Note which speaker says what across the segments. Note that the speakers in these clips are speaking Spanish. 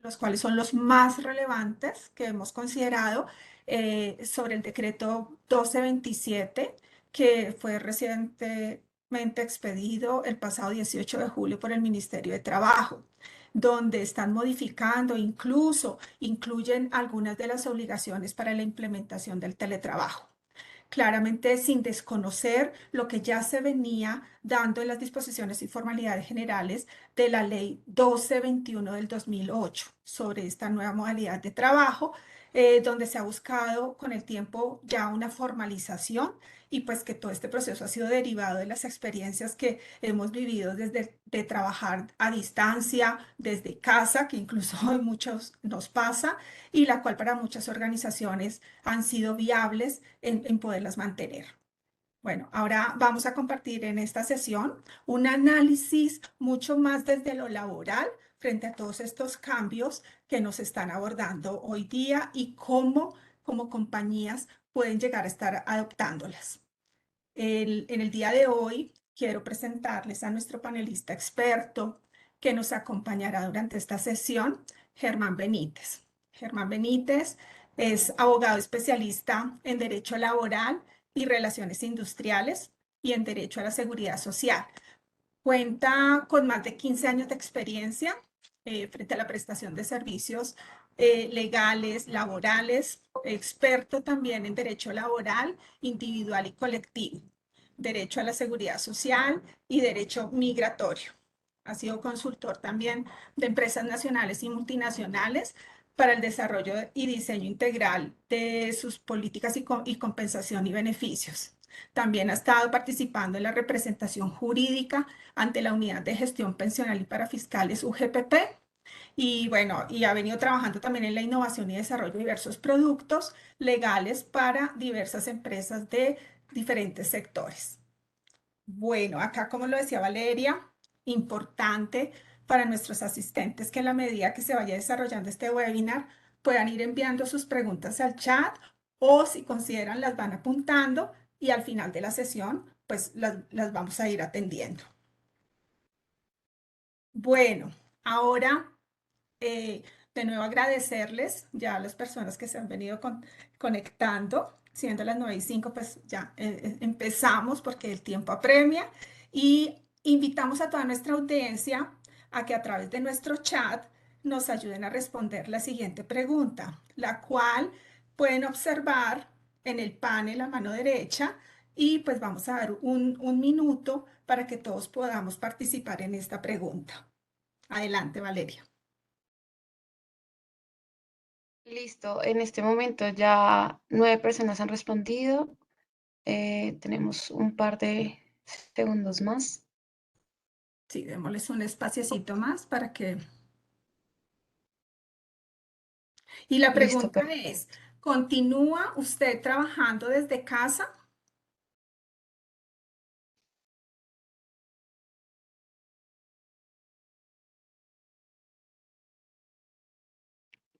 Speaker 1: los cuales son los más relevantes que hemos considerado sobre el decreto 1227, que fue recientemente expedido el pasado 18 de julio por el Ministerio de Trabajo, donde están modificando, incluso incluyen algunas de las obligaciones para la implementación del teletrabajo, claramente sin desconocer lo que ya se venía dando en las disposiciones y formalidades generales de la Ley 1221 del 2008 sobre esta nueva modalidad de trabajo, donde se ha buscado con el tiempo ya una formalización y pues que todo este proceso ha sido derivado de las experiencias que hemos vivido desde de trabajar a distancia, desde casa, que incluso hoy muchos nos pasa, y la cual para muchas organizaciones han sido viables en poderlas mantener. Bueno, ahora vamos a compartir en esta sesión un análisis mucho más desde lo laboral frente a todos estos cambios que nos están abordando hoy día y cómo como compañías pueden llegar a estar adoptándolas. En el día de hoy quiero presentarles a nuestro panelista experto que nos acompañará durante esta sesión, Germán Benítez. Germán Benítez es abogado especialista en Derecho Laboral y Relaciones Industriales y en Derecho a la Seguridad Social. Cuenta con más de 15 años de experiencia frente a la prestación de servicios legales, laborales, experto también en derecho laboral, individual y colectivo, derecho a la seguridad social y derecho migratorio. Ha sido consultor también de empresas nacionales y multinacionales para el desarrollo y diseño integral de sus políticas y compensación y beneficios. También ha estado participando en la representación jurídica ante la Unidad de Gestión Pensional y Parafiscales UGPP. Y bueno, y ha venido trabajando también en la innovación y desarrollo de diversos productos legales para diversas empresas de diferentes sectores. Bueno, acá como lo decía Valeria, importante para nuestros asistentes que en la medida que se vaya desarrollando este webinar puedan ir enviando sus preguntas al chat o si consideran las van apuntando y al final de la sesión pues las vamos a ir atendiendo. Bueno, ahora de nuevo agradecerles ya a las personas que se han venido conectando. Siendo las 9:05, pues ya empezamos porque el tiempo apremia y invitamos a toda nuestra audiencia a que a través de nuestro chat nos ayuden a responder la siguiente pregunta, la cual pueden observar en el panel a mano derecha y pues vamos a dar un minuto para que todos podamos participar en esta pregunta. Adelante, Valeria.
Speaker 2: Listo, en este momento ya 9 personas han respondido. Tenemos un par de segundos más.
Speaker 1: Sí, démosles un espaciecito más para que... Y la
Speaker 2: Listo,
Speaker 1: pregunta es,
Speaker 2: perfecto.
Speaker 1: ¿continúa usted trabajando desde casa?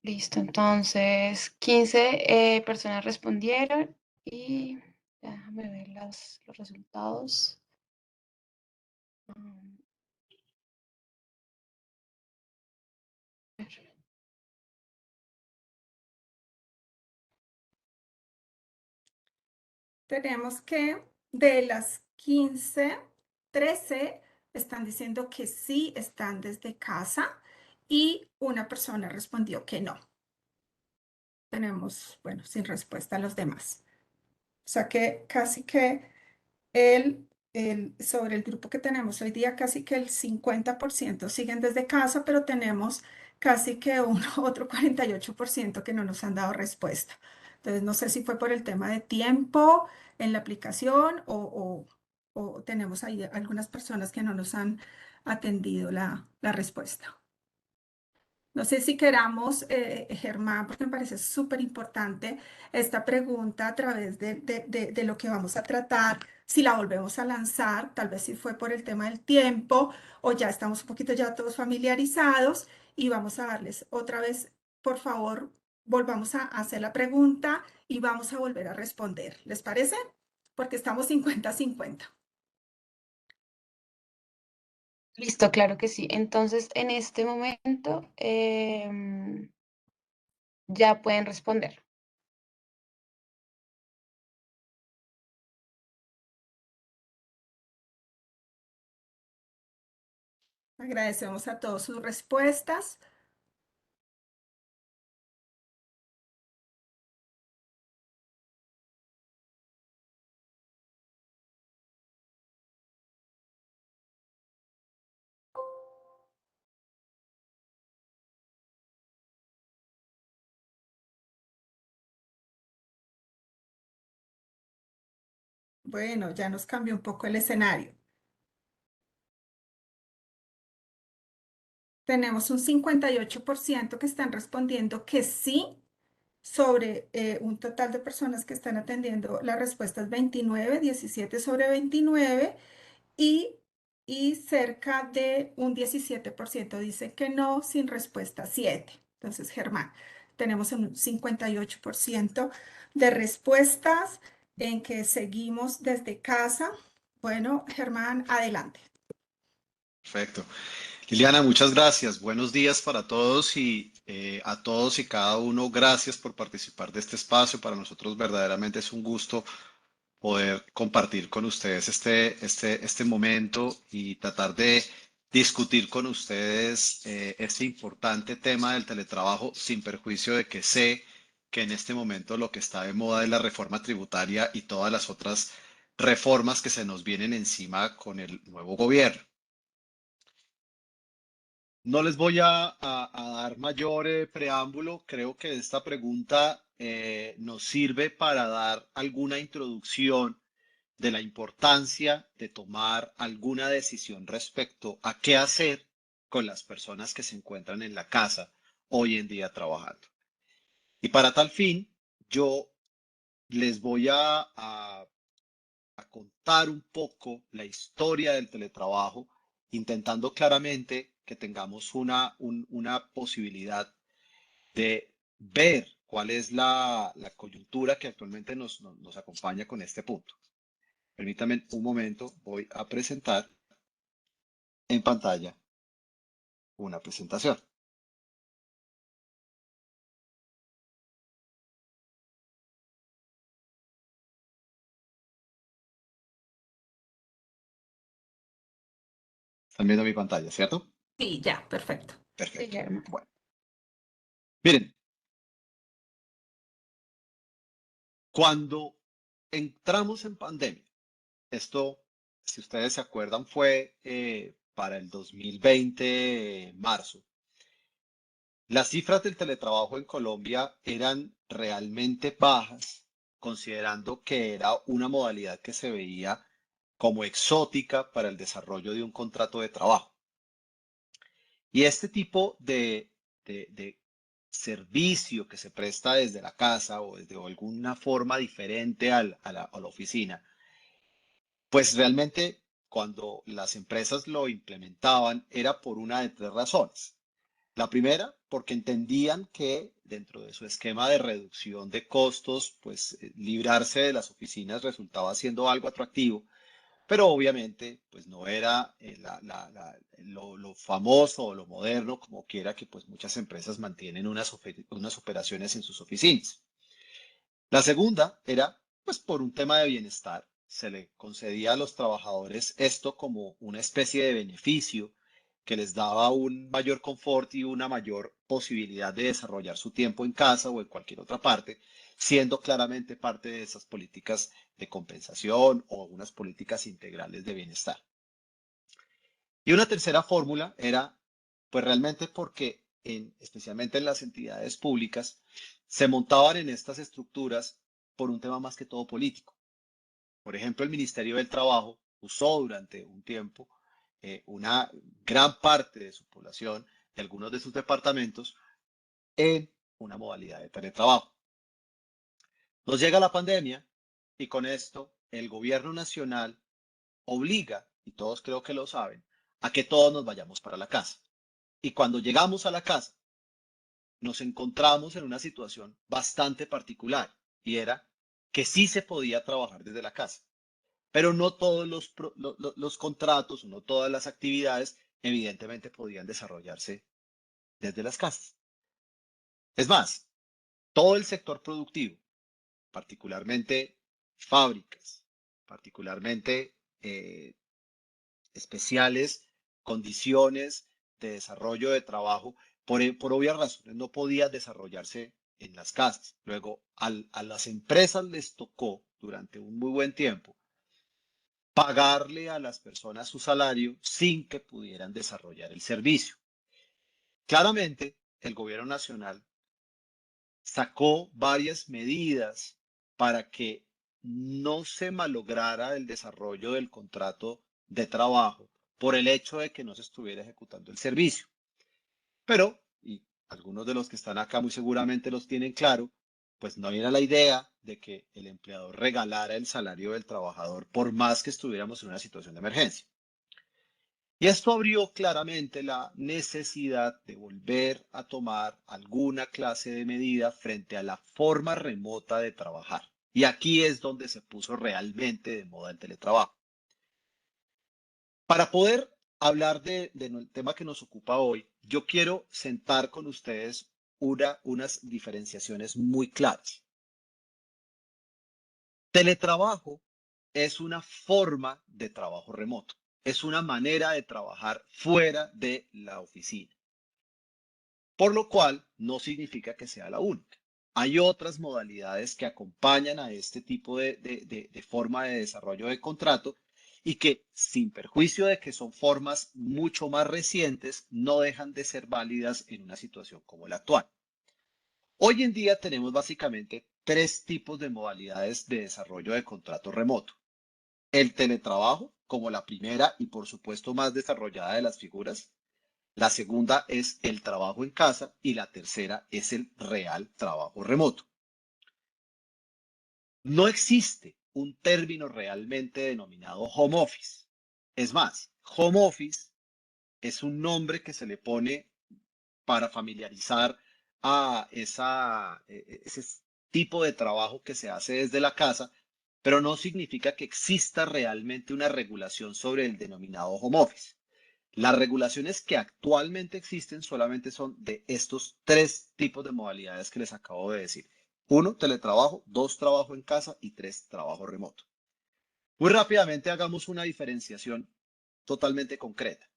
Speaker 2: Listo, entonces 15 personas respondieron y déjame ver los resultados. Mm, a ver.
Speaker 1: Tenemos que de las 15, 13 están diciendo que sí están desde casa y una persona respondió que no. Tenemos, bueno, sin respuesta a los demás. O sea que casi que sobre el grupo que tenemos hoy día, casi que el 50% siguen desde casa, pero tenemos casi que un otro 48% que no nos han dado respuesta. Entonces, no sé si fue por el tema de tiempo en la aplicación o tenemos ahí algunas personas que no nos han atendido la respuesta. No sé si queramos, Germán, porque me parece súper importante esta pregunta a través de lo que vamos a tratar, si la volvemos a lanzar, tal vez si fue por el tema del tiempo o ya estamos un poquito ya todos familiarizados y vamos a darles otra vez, por favor, volvamos a hacer la pregunta y vamos a volver a responder. ¿Les parece? Porque estamos 50-50.
Speaker 2: Listo, claro que sí. Entonces, en este momento ya pueden responder.
Speaker 1: Agradecemos a todos sus respuestas. Bueno, ya nos cambió un poco el escenario. Tenemos un 58% que están respondiendo que sí sobre un total de personas que están atendiendo. La respuesta es 29, 17 sobre 29 y, y cerca de un 17% dice que no, sin respuesta 7. Entonces, Germán, tenemos un 58% de respuestas en que seguimos desde casa. Bueno, Germán, adelante.
Speaker 3: Perfecto. Liliana, muchas gracias. Buenos días para todos y a todos y cada uno, gracias por participar de este espacio. Para nosotros verdaderamente es un gusto poder compartir con ustedes este momento y tratar de discutir con ustedes este importante tema del teletrabajo, sin perjuicio de que sé que en este momento lo que está de moda es la reforma tributaria y todas las otras reformas que se nos vienen encima con el nuevo gobierno. No les voy a dar mayor preámbulo. Creo que esta pregunta nos sirve para dar alguna introducción de la importancia de tomar alguna decisión respecto a qué hacer con las personas que se encuentran en la casa hoy en día trabajando. Y para tal fin, yo les voy a contar un poco la historia del teletrabajo, intentando claramente que tengamos una posibilidad de ver cuál es la coyuntura que actualmente nos acompaña con este punto. Permítanme un momento, voy a presentar en pantalla una presentación. Están viendo mi pantalla, ¿cierto?
Speaker 1: Sí, ya, perfecto.
Speaker 2: Sí,
Speaker 3: Perfecto.
Speaker 2: Germán.
Speaker 3: Bueno, miren, cuando entramos en pandemia, esto, si ustedes se acuerdan, fue para el 2020, marzo. Las cifras del teletrabajo en Colombia eran realmente bajas, considerando que era una modalidad que se veía como exótica para el desarrollo de un contrato de trabajo. Y este tipo de servicio que se presta desde la casa o desde alguna forma diferente a la oficina, pues realmente cuando las empresas lo implementaban era por una de tres razones. La primera, porque entendían que dentro de su esquema de reducción de costos, pues librarse de las oficinas resultaba siendo algo atractivo, pero obviamente pues no era lo famoso o lo moderno como quiera que pues muchas empresas mantienen unas operaciones en sus oficinas. La segunda era, pues, por un tema de bienestar. Se le concedía a los trabajadores esto como una especie de beneficio que les daba un mayor confort y una mayor posibilidad de desarrollar su tiempo en casa o en cualquier otra parte, siendo claramente parte de esas políticas de compensación o unas políticas integrales de bienestar. Y una tercera fórmula era, pues realmente porque especialmente en las entidades públicas, se montaban en estas estructuras por un tema más que todo político. Por ejemplo, el Ministerio del Trabajo usó durante un tiempo una gran parte de su población, de algunos de sus departamentos, en una modalidad de teletrabajo. Nos llega la pandemia y con esto el gobierno nacional obliga, y todos creo que lo saben, a que todos nos vayamos para la casa. Y cuando llegamos a la casa, nos encontramos en una situación bastante particular y era que sí se podía trabajar desde la casa, pero no todos los contratos o no todas las actividades evidentemente podían desarrollarse desde las casas. Es más, todo el sector productivo, particularmente fábricas, particularmente especiales condiciones de desarrollo de trabajo, por obvias razones no podía desarrollarse en las casas. Luego, a las empresas les tocó durante un muy buen tiempo pagarle a las personas su salario sin que pudieran desarrollar el servicio. Claramente, el gobierno nacional sacó varias medidas para que no se malograra el desarrollo del contrato de trabajo por el hecho de que no se estuviera ejecutando el servicio. Pero, y algunos de los que están acá muy seguramente los tienen claro, pues no era la idea de que el empleador regalara el salario del trabajador por más que estuviéramos en una situación de emergencia. Y esto abrió claramente la necesidad de volver a tomar alguna clase de medida frente a la forma remota de trabajar. Y aquí es donde se puso realmente de moda el teletrabajo. Para poder hablar del tema que nos ocupa hoy, yo quiero sentar con ustedes unas diferenciaciones muy claras. Teletrabajo es una forma de trabajo remoto, es una manera de trabajar fuera de la oficina, por lo cual no significa que sea la única. Hay otras modalidades que acompañan a este tipo de forma de desarrollo de contrato y que, sin perjuicio de que son formas mucho más recientes, no dejan de ser válidas en una situación como la actual. Hoy en día tenemos básicamente tres tipos de modalidades de desarrollo de contrato remoto. El teletrabajo, como la primera y por supuesto más desarrollada de las figuras. La segunda es el trabajo en casa y la tercera es el real trabajo remoto. No existe un término realmente denominado home office. Es más, home office es un nombre que se le pone para familiarizar a ese tipo de trabajo que se hace desde la casa, pero no significa que exista realmente una regulación sobre el denominado home office. Las regulaciones que actualmente existen solamente son de estos tres tipos de modalidades que les acabo de decir. Uno, teletrabajo; dos, trabajo en casa; y tres, trabajo remoto. Muy rápidamente hagamos una diferenciación totalmente concreta.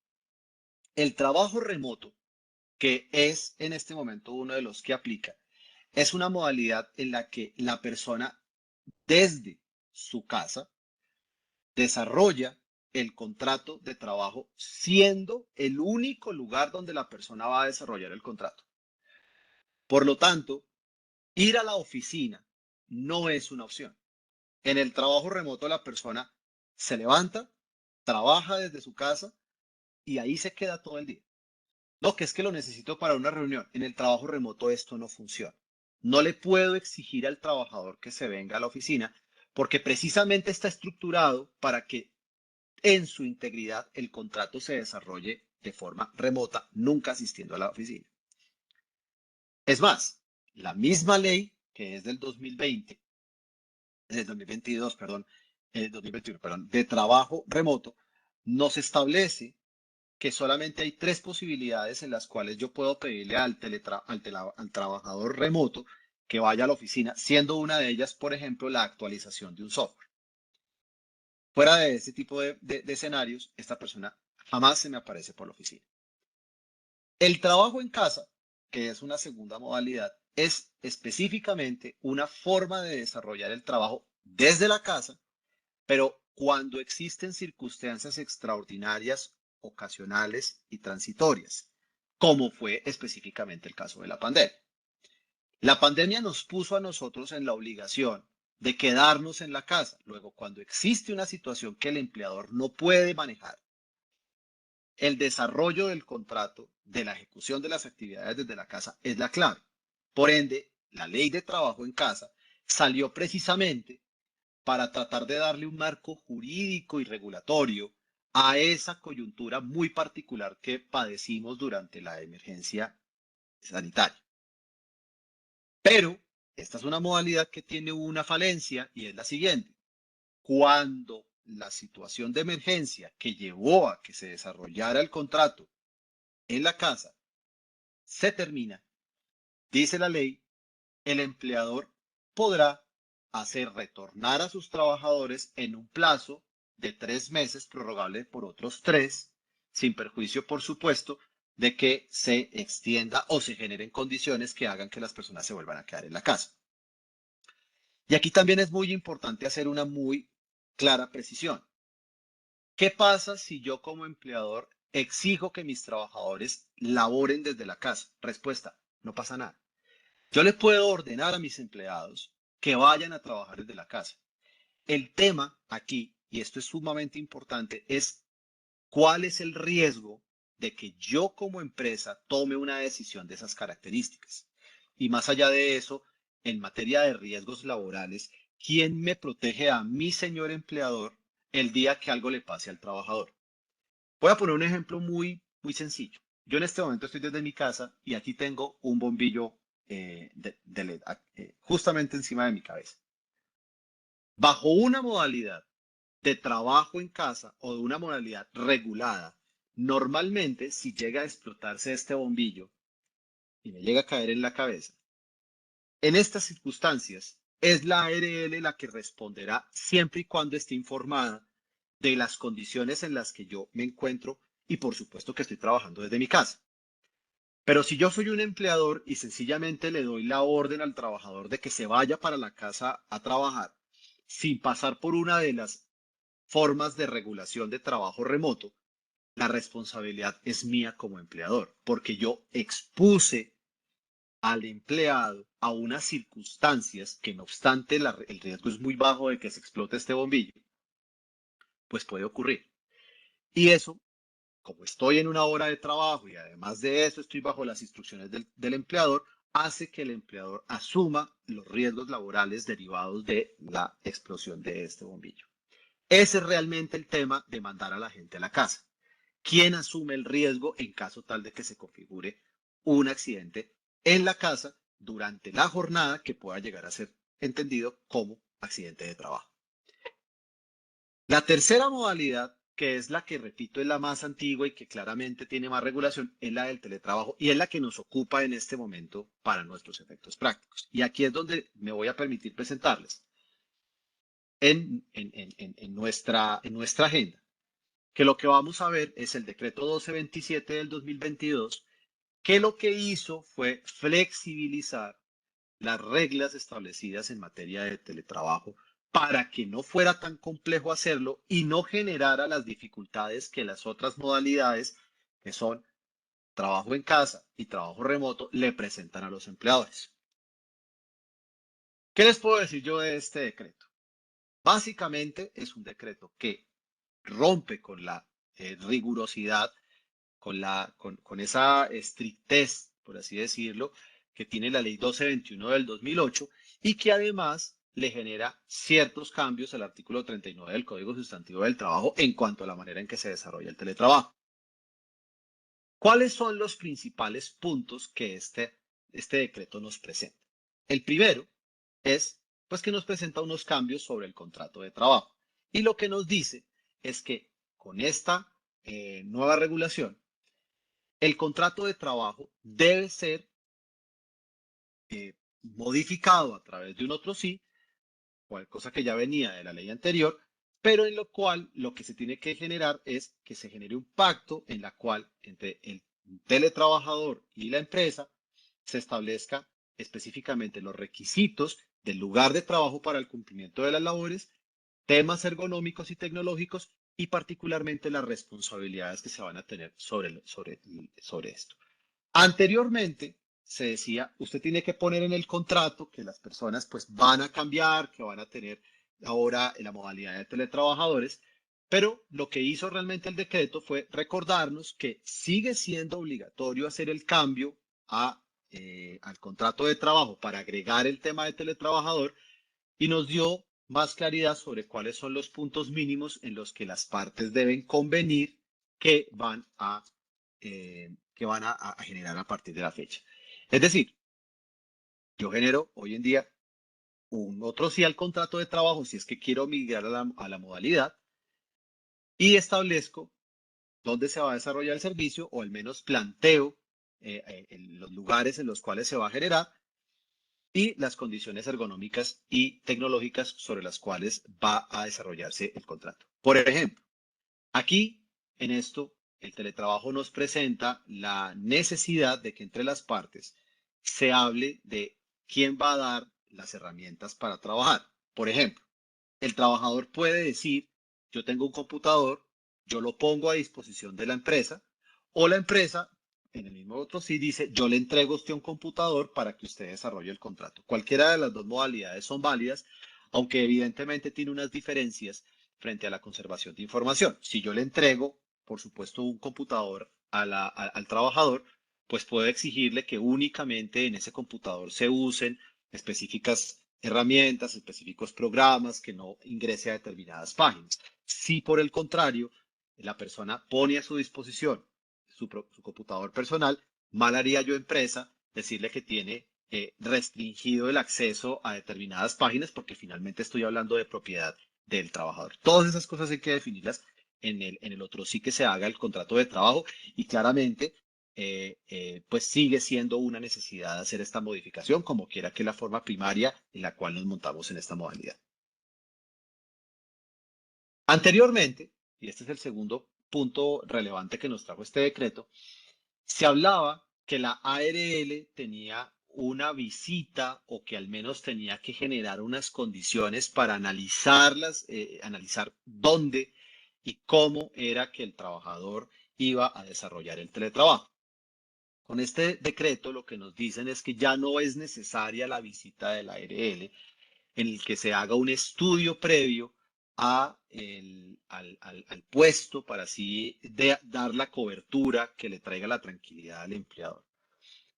Speaker 3: El trabajo remoto, que es en este momento uno de los que aplica, es una modalidad en la que la persona desde su casa desarrolla el contrato de trabajo siendo el único lugar donde la persona va a desarrollar el contrato. Por lo tanto, ir a la oficina no es una opción. En el trabajo remoto la persona se levanta, trabaja desde su casa y ahí se queda todo el día. No, que es que lo necesito para una reunión. En el trabajo remoto esto no funciona. No le puedo exigir al trabajador que se venga a la oficina porque precisamente está estructurado para que en su integridad el contrato se desarrolle de forma remota, nunca asistiendo a la oficina. Es más, la misma ley que es del 2020, del 2022, perdón, 2021, perdón, de trabajo remoto, nos establece que solamente hay tres posibilidades en las cuales yo puedo pedirle al trabajador remoto que vaya a la oficina, siendo una de ellas, por ejemplo, la actualización de un software. Fuera de ese tipo de escenarios, esta persona jamás se me aparece por la oficina. El trabajo en casa, que es una segunda modalidad, es específicamente una forma de desarrollar el trabajo desde la casa, pero cuando existen circunstancias extraordinarias, ocasionales y transitorias, como fue específicamente el caso de la pandemia. La pandemia nos puso a nosotros en la obligación de quedarnos en la casa. Luego, cuando existe una situación que el empleador no puede manejar, el desarrollo del contrato, de la ejecución de las actividades desde la casa es la clave. Por ende, la ley de trabajo en casa salió precisamente para tratar de darle un marco jurídico y regulatorio a esa coyuntura muy particular que padecimos durante la emergencia sanitaria. Pero esta es una modalidad que tiene una falencia y es la siguiente. Cuando la situación de emergencia que llevó a que se desarrollara el contrato en la casa se termina, dice la ley, el empleador podrá hacer retornar a sus trabajadores en un plazo de 3 meses, prorrogable por otros 3, sin perjuicio, por supuesto, de que se extienda o se generen condiciones que hagan que las personas se vuelvan a quedar en la casa. Y aquí también es muy importante hacer una muy clara precisión. ¿Qué pasa si yo como empleador exijo que mis trabajadores laboren desde la casa? Respuesta, no pasa nada. Yo le puedo ordenar a mis empleados que vayan a trabajar desde la casa. El tema aquí, y esto es sumamente importante, es cuál es el riesgo de que yo como empresa tome una decisión de esas características. Y más allá de eso, en materia de riesgos laborales, ¿quién me protege a mi señor empleador el día que algo le pase al trabajador? Voy a poner un ejemplo muy sencillo. Yo en este momento estoy desde mi casa y aquí tengo un bombillo de LED justamente encima de mi cabeza. Bajo una modalidad de trabajo en casa o de una modalidad regulada, normalmente si llega a explotarse este bombillo y me llega a caer en la cabeza, en estas circunstancias es la ARL la que responderá siempre y cuando esté informada de las condiciones en las que yo me encuentro y por supuesto que estoy trabajando desde mi casa. Pero si yo soy un empleador y sencillamente le doy la orden al trabajador de que se vaya para la casa a trabajar sin pasar por una de las formas de regulación de trabajo remoto, la responsabilidad es mía como empleador, porque yo expuse al empleado a unas circunstancias que no obstante el riesgo es muy bajo de que se explote este bombillo, pues puede ocurrir. Y eso, como estoy en una hora de trabajo y además de eso estoy bajo las instrucciones del empleador, hace que el empleador asuma los riesgos laborales derivados de la explosión de este bombillo. Ese es realmente el tema de mandar a la gente a la casa. ¿Quién asume el riesgo en caso tal de que se configure un accidente en la casa durante la jornada que pueda llegar a ser entendido como accidente de trabajo? La tercera modalidad, que es la que, repito, es la más antigua y que claramente tiene más regulación, es la del teletrabajo y es la que nos ocupa en este momento para nuestros efectos prácticos. Y aquí es donde me voy a permitir presentarles en nuestra agenda, que lo que vamos a ver es el decreto 1227 del 2022, que lo que hizo fue flexibilizar las reglas establecidas en materia de teletrabajo para que no fuera tan complejo hacerlo y no generara las dificultades que las otras modalidades, que son trabajo en casa y trabajo remoto, le presentan a los empleadores. ¿Qué les puedo decir yo de este decreto? Básicamente es un decreto que rompe con la rigurosidad, con esa estrictez, por así decirlo, que tiene la ley 1221 del 2008 y que además le genera ciertos cambios al artículo 39 del Código Sustantivo del Trabajo en cuanto a la manera en que se desarrolla el teletrabajo. ¿Cuáles son los principales puntos que este decreto nos presenta? El primero es pues que nos presenta unos cambios sobre el contrato de trabajo y lo que nos dice es que con esta nueva regulación el contrato de trabajo debe ser modificado a través de un otro sí, cosa que ya venía de la ley anterior, pero en lo cual lo que se tiene que generar es que se genere un pacto en la cual entre el teletrabajador y la empresa se establezca específicamente los requisitos del lugar de trabajo para el cumplimiento de las labores, temas ergonómicos y tecnológicos y particularmente las responsabilidades que se van a tener sobre esto. Anteriormente se decía, usted tiene que poner en el contrato que las personas pues van a cambiar, que van a tener ahora la modalidad de teletrabajadores, pero lo que hizo realmente el decreto fue recordarnos que sigue siendo obligatorio hacer el cambio al contrato de trabajo para agregar el tema de teletrabajador y nos dio más claridad sobre cuáles son los puntos mínimos en los que las partes deben convenir que van a generar a partir de la fecha. Es decir, yo genero hoy en día un otro sí al contrato de trabajo si es que quiero migrar a la modalidad, y establezco dónde se va a desarrollar el servicio, o al menos planteo en los lugares en los cuales se va a generar y las condiciones ergonómicas y tecnológicas sobre las cuales va a desarrollarse el contrato. Por ejemplo, aquí en esto el teletrabajo nos presenta la necesidad de que entre las partes se hable de quién va a dar las herramientas para trabajar. Por ejemplo, el trabajador puede decir, yo tengo un computador, yo lo pongo a disposición de la empresa, o la empresa, en el mismo otro sí, dice, yo le entrego a usted un computador para que usted desarrolle el contrato. Cualquiera de las dos modalidades son válidas, aunque evidentemente tiene unas diferencias frente a la conservación de información. Si yo le entrego, por supuesto, un computador al trabajador, pues puedo exigirle que únicamente en ese computador se usen específicas herramientas, específicos programas, que no ingrese a determinadas páginas. Si por el contrario, la persona pone a su disposición su computador personal, mal haría yo empresa decirle que tiene restringido el acceso a determinadas páginas, porque finalmente estoy hablando de propiedad del trabajador. Todas esas cosas hay que definirlas en el otro sí que se haga el contrato de trabajo, y claramente pues sigue siendo una necesidad hacer esta modificación, como quiera que la forma primaria en la cual nos montamos en esta modalidad. Anteriormente, y este es el segundo punto relevante que nos trajo este decreto, se hablaba que la ARL tenía una visita, o que al menos tenía que generar unas condiciones para analizar dónde y cómo era que el trabajador iba a desarrollar el teletrabajo. Con este decreto lo que nos dicen es que ya no es necesaria la visita de la ARL, en el que se haga un estudio previo al puesto, para así dar la cobertura que le traiga la tranquilidad al empleador.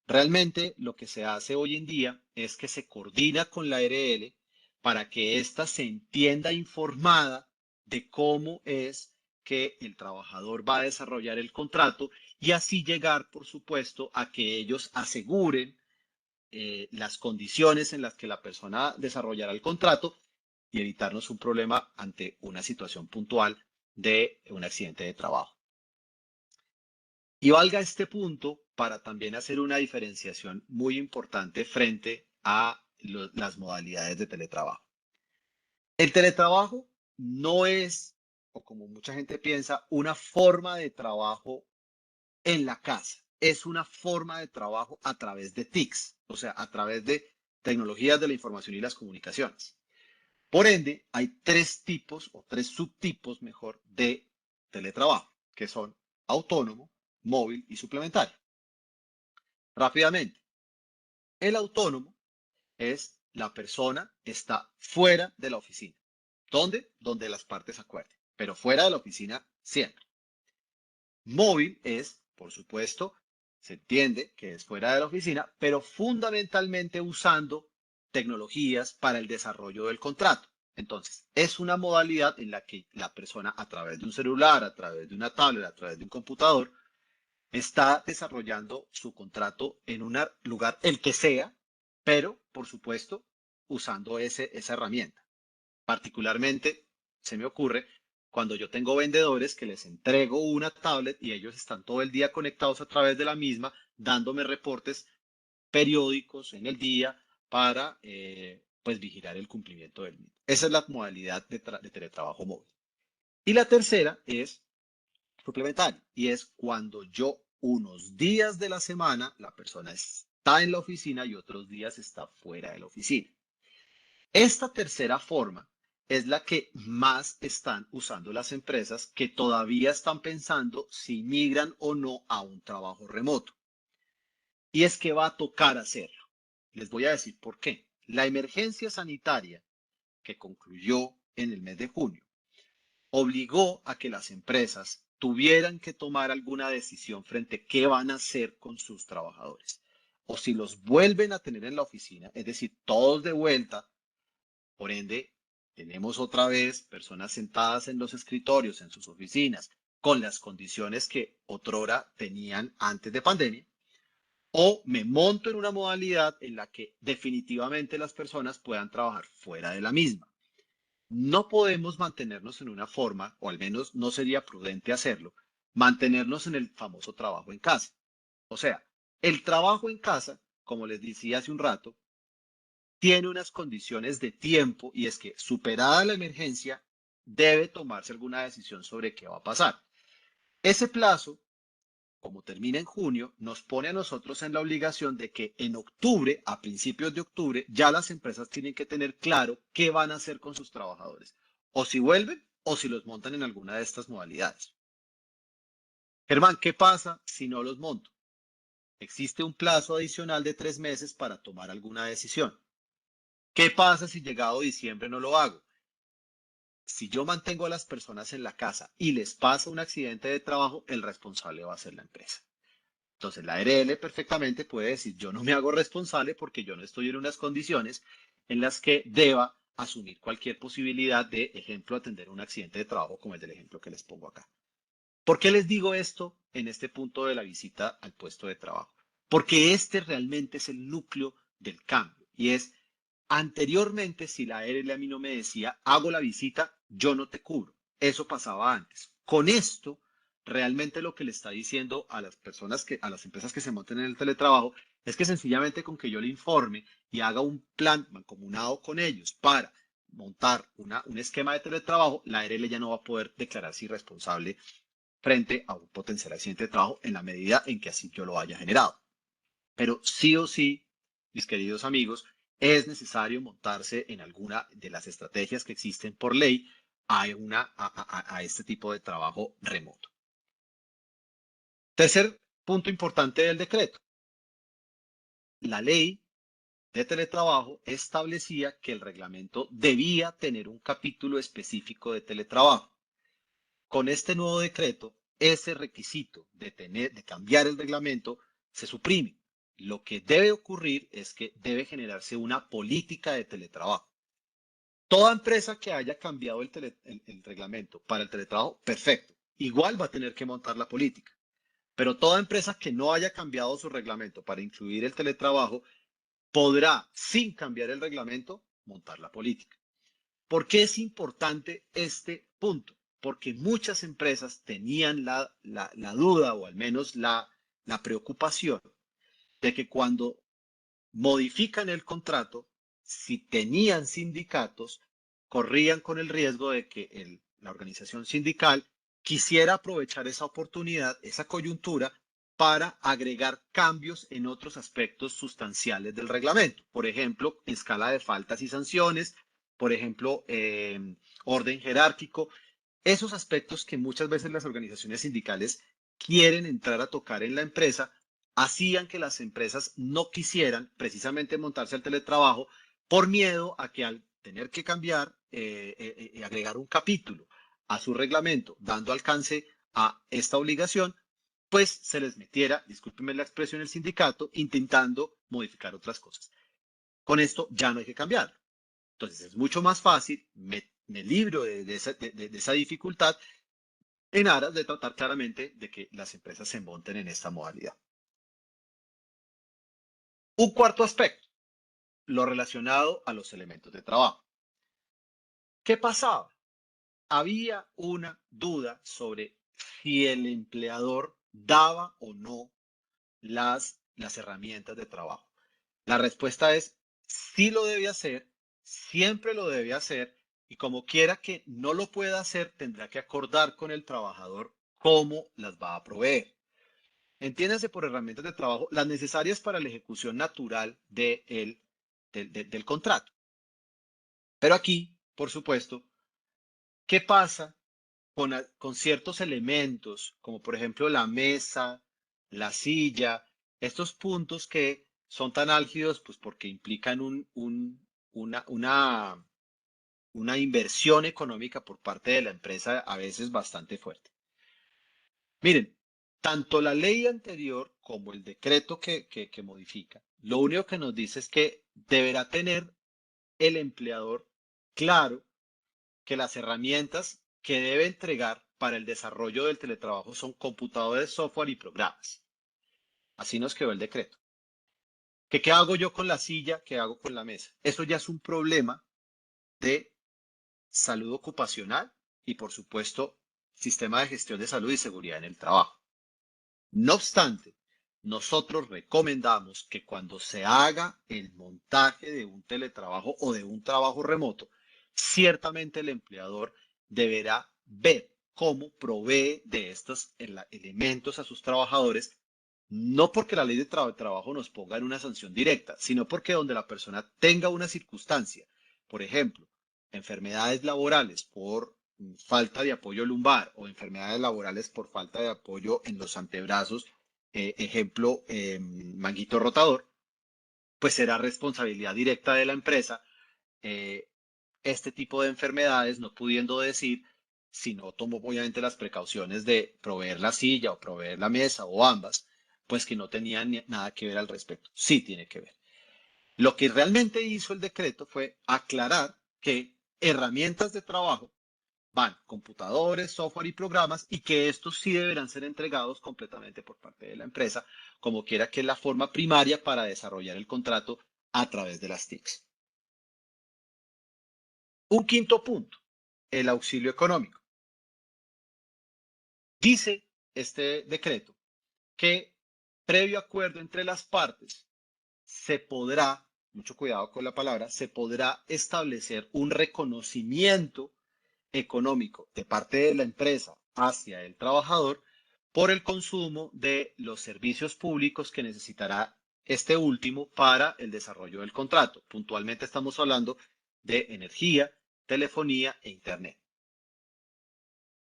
Speaker 3: Realmente lo que se hace hoy en día es que se coordina con la ARL para que ésta se entienda informada de cómo es que el trabajador va a desarrollar el contrato, y así llegar, por supuesto, a que ellos aseguren las condiciones en las que la persona desarrollará el contrato, y evitarnos un problema ante una situación puntual de un accidente de trabajo. Y valga este punto para también hacer una diferenciación muy importante frente a las modalidades de teletrabajo. El teletrabajo no es, o como mucha gente piensa, una forma de trabajo en la casa. Es una forma de trabajo a través de TICs, o sea, a través de tecnologías de la información y las comunicaciones. Por ende, hay tres tipos, o tres subtipos, mejor, de teletrabajo, que son autónomo, móvil y suplementario. Rápidamente, el autónomo es la persona está fuera de la oficina. ¿Dónde? Donde las partes acuerden, pero fuera de la oficina siempre. Móvil es, por supuesto, se entiende que es fuera de la oficina, pero fundamentalmente usando tecnologías para el desarrollo del contrato. Entonces, es una modalidad en la que la persona, a través de un celular, a través de una tablet, a través de un computador, está desarrollando su contrato en un lugar, el que sea, pero, por supuesto, usando esa herramienta. Particularmente, se me ocurre cuando yo tengo vendedores que les entrego una tablet y ellos están todo el día conectados a través de la misma, dándome reportes periódicos en el día para pues vigilar el cumplimiento del mismo. Esa es la modalidad de teletrabajo móvil. Y la tercera es suplementaria, y es cuando yo unos días de la semana la persona está en la oficina y otros días está fuera de la oficina. Esta tercera forma es la que más están usando las empresas, que todavía están pensando si migran o no a un trabajo remoto. Y es que va a tocar hacerlo. Les voy a decir por qué. La emergencia sanitaria, que concluyó en el mes de junio, obligó a que las empresas tuvieran que tomar alguna decisión frente a qué van a hacer con sus trabajadores. O si los vuelven a tener en la oficina, es decir, todos de vuelta. Por ende, tenemos otra vez personas sentadas en los escritorios, en sus oficinas, con las condiciones que otrora tenían antes de pandemia. O me monto en una modalidad en la que definitivamente las personas puedan trabajar fuera de la misma. No podemos mantenernos en una forma, o al menos no sería prudente hacerlo, mantenernos en el famoso trabajo en casa. O sea, el trabajo en casa, como les decía hace un rato, tiene unas condiciones de tiempo y es que superada la emergencia, debe tomarse alguna decisión sobre qué va a pasar. Ese plazo, como termina en junio, nos pone a nosotros en la obligación de que en octubre, a principios de octubre, ya las empresas tienen que tener claro qué van a hacer con sus trabajadores, o si vuelven o si los montan en alguna de estas modalidades. Germán, ¿qué pasa si no los monto? Existe un plazo adicional de 3 meses para tomar alguna decisión. ¿Qué pasa si llegado diciembre no lo hago? Si yo mantengo a las personas en la casa y les pasa un accidente de trabajo, el responsable va a ser la empresa. Entonces, la ARL perfectamente puede decir, yo no me hago responsable porque yo no estoy en unas condiciones en las que deba asumir cualquier posibilidad de, ejemplo, atender un accidente de trabajo como el del ejemplo que les pongo acá. ¿Por qué les digo esto en este punto de la visita al puesto de trabajo? Porque este realmente es el núcleo del cambio y es anteriormente, si la ARL a mí no me decía, hago la visita, yo no te cubro. Eso pasaba antes. Con esto, realmente lo que le está diciendo a las personas a las empresas que se monten en el teletrabajo, es que sencillamente con que yo le informe y haga un plan mancomunado con ellos para montar un esquema de teletrabajo, la ARL ya no va a poder declararse irresponsable frente a un potencial accidente de trabajo en la medida en que así yo lo haya generado. Pero sí o sí, mis queridos amigos, es necesario montarse en alguna de las estrategias que existen por ley a este tipo de trabajo remoto. Tercer punto importante del decreto. La ley de teletrabajo establecía que el reglamento debía tener un capítulo específico de teletrabajo. Con este nuevo decreto, ese requisito de cambiar el reglamento se suprime. Lo que debe ocurrir es que debe generarse una política de teletrabajo. Toda empresa que haya cambiado el reglamento para el teletrabajo, perfecto. Igual va a tener que montar la política. Pero toda empresa que no haya cambiado su reglamento para incluir el teletrabajo, podrá, sin cambiar el reglamento, montar la política. ¿Por qué es importante este punto? Porque muchas empresas tenían la duda o al menos la preocupación de que cuando modifican el contrato, si tenían sindicatos, corrían con el riesgo de que la organización sindical quisiera aprovechar esa oportunidad, esa coyuntura, para agregar cambios en otros aspectos sustanciales del reglamento. Por ejemplo, escala de faltas y sanciones, por ejemplo, orden jerárquico, esos aspectos que muchas veces las organizaciones sindicales quieren entrar a tocar en la empresa, hacían que las empresas no quisieran precisamente montarse al teletrabajo por miedo a que al tener que cambiar, agregar un capítulo a su reglamento, dando alcance a esta obligación, pues se les metiera, discúlpenme la expresión, el sindicato intentando modificar otras cosas. Con esto ya no hay que cambiar. Entonces es mucho más fácil, me libro de esa dificultad en aras de tratar claramente de que las empresas se monten en esta modalidad. Un cuarto aspecto, lo relacionado a los elementos de trabajo. ¿Qué pasaba? Había una duda sobre si el empleador daba o no las herramientas de trabajo. La respuesta es sí lo debe hacer, siempre lo debe hacer y como quiera que no lo pueda hacer, tendrá que acordar con el trabajador cómo las va a proveer. Entiéndase por herramientas de trabajo las necesarias para la ejecución natural del contrato. Pero aquí, por supuesto, ¿qué pasa con ciertos elementos, como por ejemplo la mesa, la silla, estos puntos que son tan álgidos, pues porque implican una inversión económica por parte de la empresa a veces bastante fuerte? Miren, tanto la ley anterior como el decreto que modifica, lo único que nos dice es que deberá tener el empleador claro que las herramientas que debe entregar para el desarrollo del teletrabajo son computadores, software y programas. Así nos quedó el decreto. ¿Qué hago yo con la silla? ¿Qué hago con la mesa? Eso ya es un problema de salud ocupacional y, por supuesto, sistema de gestión de salud y seguridad en el trabajo. No obstante, nosotros recomendamos que cuando se haga el montaje de un teletrabajo o de un trabajo remoto, ciertamente el empleador deberá ver cómo provee de estos elementos a sus trabajadores, no porque la ley de trabajo nos ponga en una sanción directa, sino porque donde la persona tenga una circunstancia, por ejemplo, enfermedades laborales por falta de apoyo lumbar o enfermedades laborales por falta de apoyo en los antebrazos, ejemplo, manguito rotador, pues será responsabilidad directa de la empresa eh, este tipo de enfermedades, no pudiendo decir si no tomó obviamente las precauciones de proveer la silla o proveer la mesa o ambas, pues que no tenían nada que ver al respecto. Sí tiene que ver. Lo que realmente hizo el decreto fue aclarar que herramientas de trabajo van computadores, software y programas y que estos sí deberán ser entregados completamente por parte de la empresa, como quiera que es la forma primaria para desarrollar el contrato a través de las TICs. Un quinto punto, el auxilio económico. Dice este decreto que previo acuerdo entre las partes se podrá, mucho cuidado con la palabra, se podrá establecer un reconocimiento económico de parte de la empresa hacia el trabajador por el consumo de los servicios públicos que necesitará este último para el desarrollo del contrato. Puntualmente estamos hablando de energía, telefonía e internet.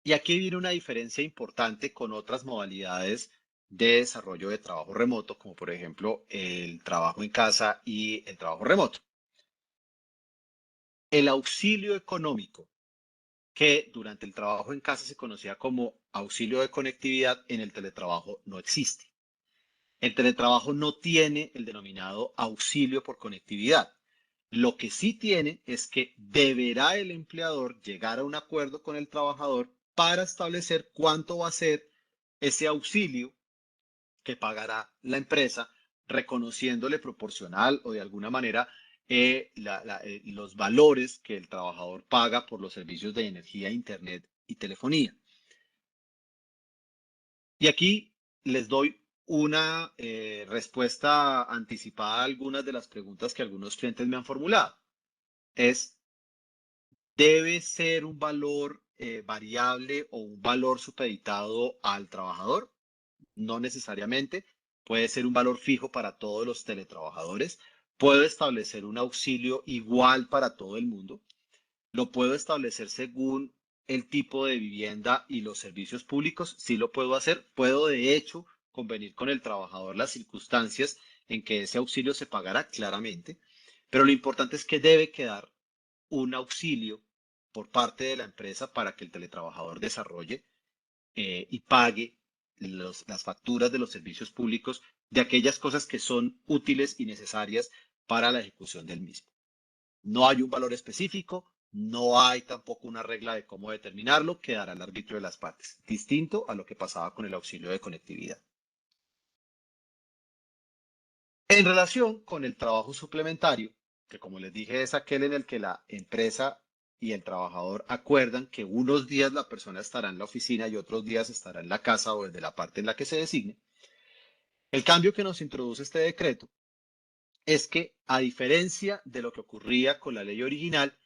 Speaker 3: Y aquí viene una diferencia importante con otras modalidades de desarrollo de trabajo remoto, como por ejemplo el trabajo en casa y el trabajo remoto. El auxilio económico, que durante el trabajo en casa se conocía como auxilio de conectividad, en el teletrabajo no existe. El teletrabajo no tiene el denominado auxilio por conectividad. Lo que sí tiene es que deberá el empleador llegar a un acuerdo con el trabajador para establecer cuánto va a ser ese auxilio que pagará la empresa, reconociéndole proporcional o de alguna manera los valores que el trabajador paga por los servicios de energía, internet y telefonía. Y aquí les doy una respuesta anticipada a algunas de las preguntas que algunos clientes me han formulado. ¿Debe ser un valor variable o un valor supeditado al trabajador? No necesariamente. Puede ser un valor fijo para todos los teletrabajadores. Puedo establecer un auxilio igual para todo el mundo. Lo puedo establecer según el tipo de vivienda y los servicios públicos. Sí lo puedo hacer. Puedo, de hecho, convenir con el trabajador las circunstancias en que ese auxilio se pagará claramente. Pero lo importante es que debe quedar un auxilio por parte de la empresa para que el teletrabajador desarrolle y pague las facturas de los servicios públicos de aquellas cosas que son útiles y necesarias para la ejecución del mismo. No hay un valor específico, no hay tampoco una regla de cómo determinarlo, quedará al arbitrio de las partes, distinto a lo que pasaba con el auxilio de conectividad. En relación con el trabajo suplementario, que como les dije es aquel en el que la empresa y el trabajador acuerdan que unos días la persona estará en la oficina y otros días estará en la casa o desde la parte en la que se designe, el cambio que nos introduce este decreto es que, a diferencia de lo que ocurría con la ley original,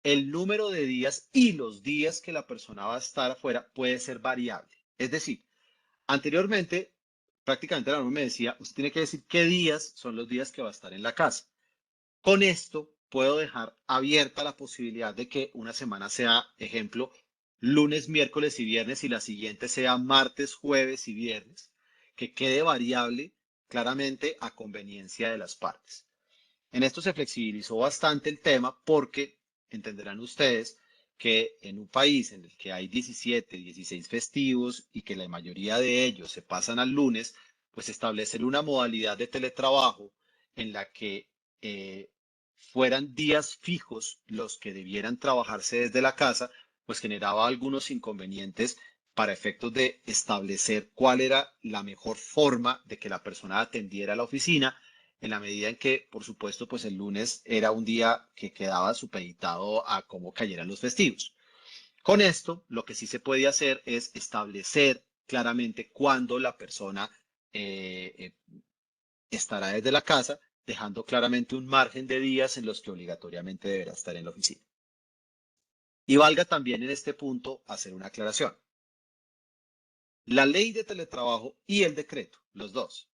Speaker 3: el número de días y los días que la persona va a estar afuera puede ser variable. Es decir, anteriormente, prácticamente la norma me decía, usted tiene que decir qué días son los días que va a estar en la casa. Con esto puedo dejar abierta la posibilidad de que una semana sea, ejemplo, lunes, miércoles y viernes y la siguiente sea martes, jueves y viernes, que quede variable claramente a conveniencia de las partes. En esto se flexibilizó bastante el tema porque entenderán ustedes que en un país en el que hay 17, 16 festivos y que la mayoría de ellos se pasan al lunes, pues establecer una modalidad de teletrabajo en la que fueran días fijos los que debieran trabajarse desde la casa, pues generaba algunos inconvenientes para efectos de establecer cuál era la mejor forma de que la persona atendiera a la oficina en la medida en que, por supuesto, pues el lunes era un día que quedaba supeditado a cómo cayeran los festivos. Con esto, lo que sí se puede hacer es establecer claramente cuándo la persona estará desde la casa, dejando claramente un margen de días en los que obligatoriamente deberá estar en la oficina. Y valga también en este punto hacer una aclaración. La ley de teletrabajo y el decreto, los dos,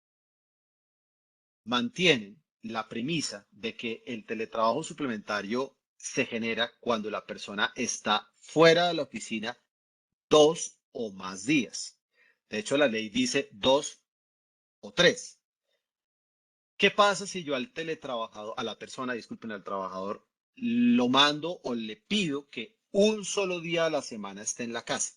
Speaker 3: mantienen la premisa de que el teletrabajo suplementario se genera cuando la persona está fuera de la oficina 2 o más días. De hecho, la ley dice 2 o 3. ¿Qué pasa si yo al teletrabajador, a la persona, disculpen, al trabajador, lo mando o le pido que un solo día a la semana esté en la casa?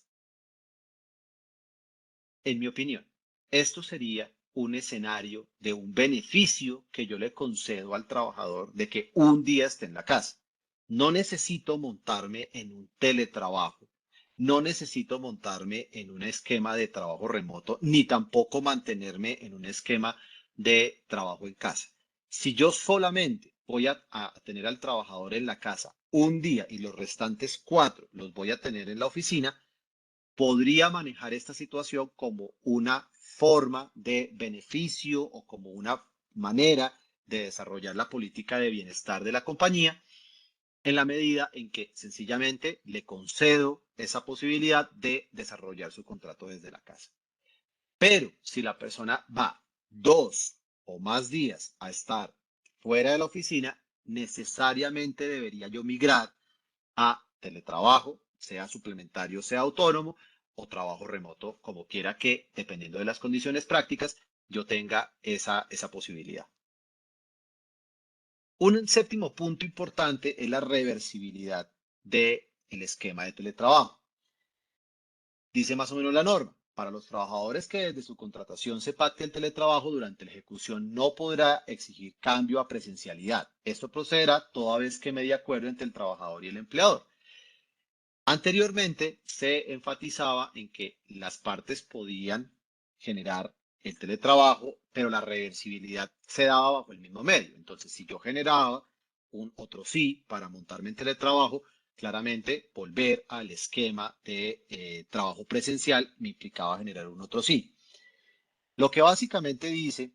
Speaker 3: En mi opinión, esto sería un escenario de un beneficio que yo le concedo al trabajador de que un día esté en la casa. No necesito montarme en un teletrabajo, no necesito montarme en un esquema de trabajo remoto, ni tampoco mantenerme en un esquema de trabajo en casa. Si yo solamente voy a tener al trabajador en la casa un día y los restantes 4 los voy a tener en la oficina, podría manejar esta situación como una forma de beneficio o como una manera de desarrollar la política de bienestar de la compañía, en la medida en que sencillamente le concedo esa posibilidad de desarrollar su contrato desde la casa. Pero si la persona va 2 o más días a estar fuera de la oficina, necesariamente debería yo migrar a teletrabajo, sea suplementario, sea autónomo o trabajo remoto, como quiera que, dependiendo de las condiciones prácticas, yo tenga esa posibilidad. Un séptimo punto importante es la reversibilidad del esquema de teletrabajo. Dice más o menos la norma. Para los trabajadores que desde su contratación se pacte el teletrabajo, durante la ejecución no podrá exigir cambio a presencialidad. Esto procederá toda vez que medie acuerdo entre el trabajador y el empleador. Anteriormente se enfatizaba en que las partes podían generar el teletrabajo, pero la reversibilidad se daba bajo el mismo medio. Entonces, si yo generaba un otro sí para montarme en teletrabajo, claramente volver al esquema de trabajo presencial me implicaba generar un otro sí. Lo que básicamente dice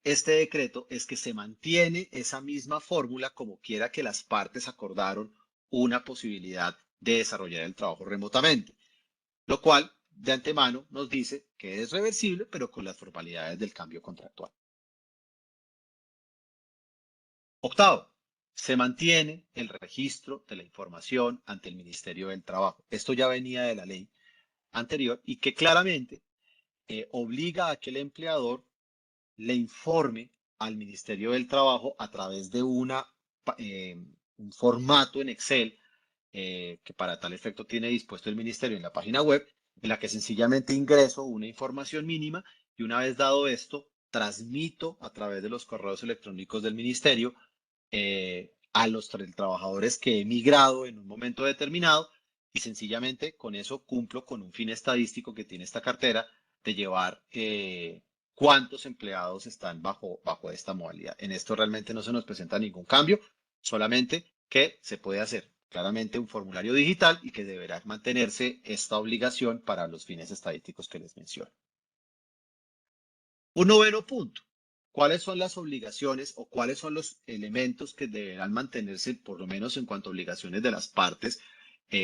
Speaker 3: este decreto es que se mantiene esa misma fórmula como quiera que las partes acordaron una posibilidad de desarrollar el trabajo remotamente, lo cual de antemano nos dice que es reversible, pero con las formalidades del cambio contractual. Octavo, se mantiene el registro de la información ante el Ministerio del Trabajo. Esto ya venía de la ley anterior y que claramente obliga a que el empleador le informe al Ministerio del Trabajo a través de un formato en Excel que para tal efecto tiene dispuesto el Ministerio en la página web, en la que sencillamente ingreso una información mínima y una vez dado esto, transmito a través de los correos electrónicos del Ministerio a los trabajadores que he migrado en un momento determinado y sencillamente con eso cumplo con un fin estadístico que tiene esta cartera de llevar cuántos empleados están bajo esta modalidad. En esto realmente no se nos presenta ningún cambio, solamente que se puede hacer claramente un formulario digital y que deberá mantenerse esta obligación para los fines estadísticos que les menciono. Un noveno punto. ¿Cuáles son las obligaciones o cuáles son los elementos que deberán mantenerse, por lo menos en cuanto a obligaciones de las partes,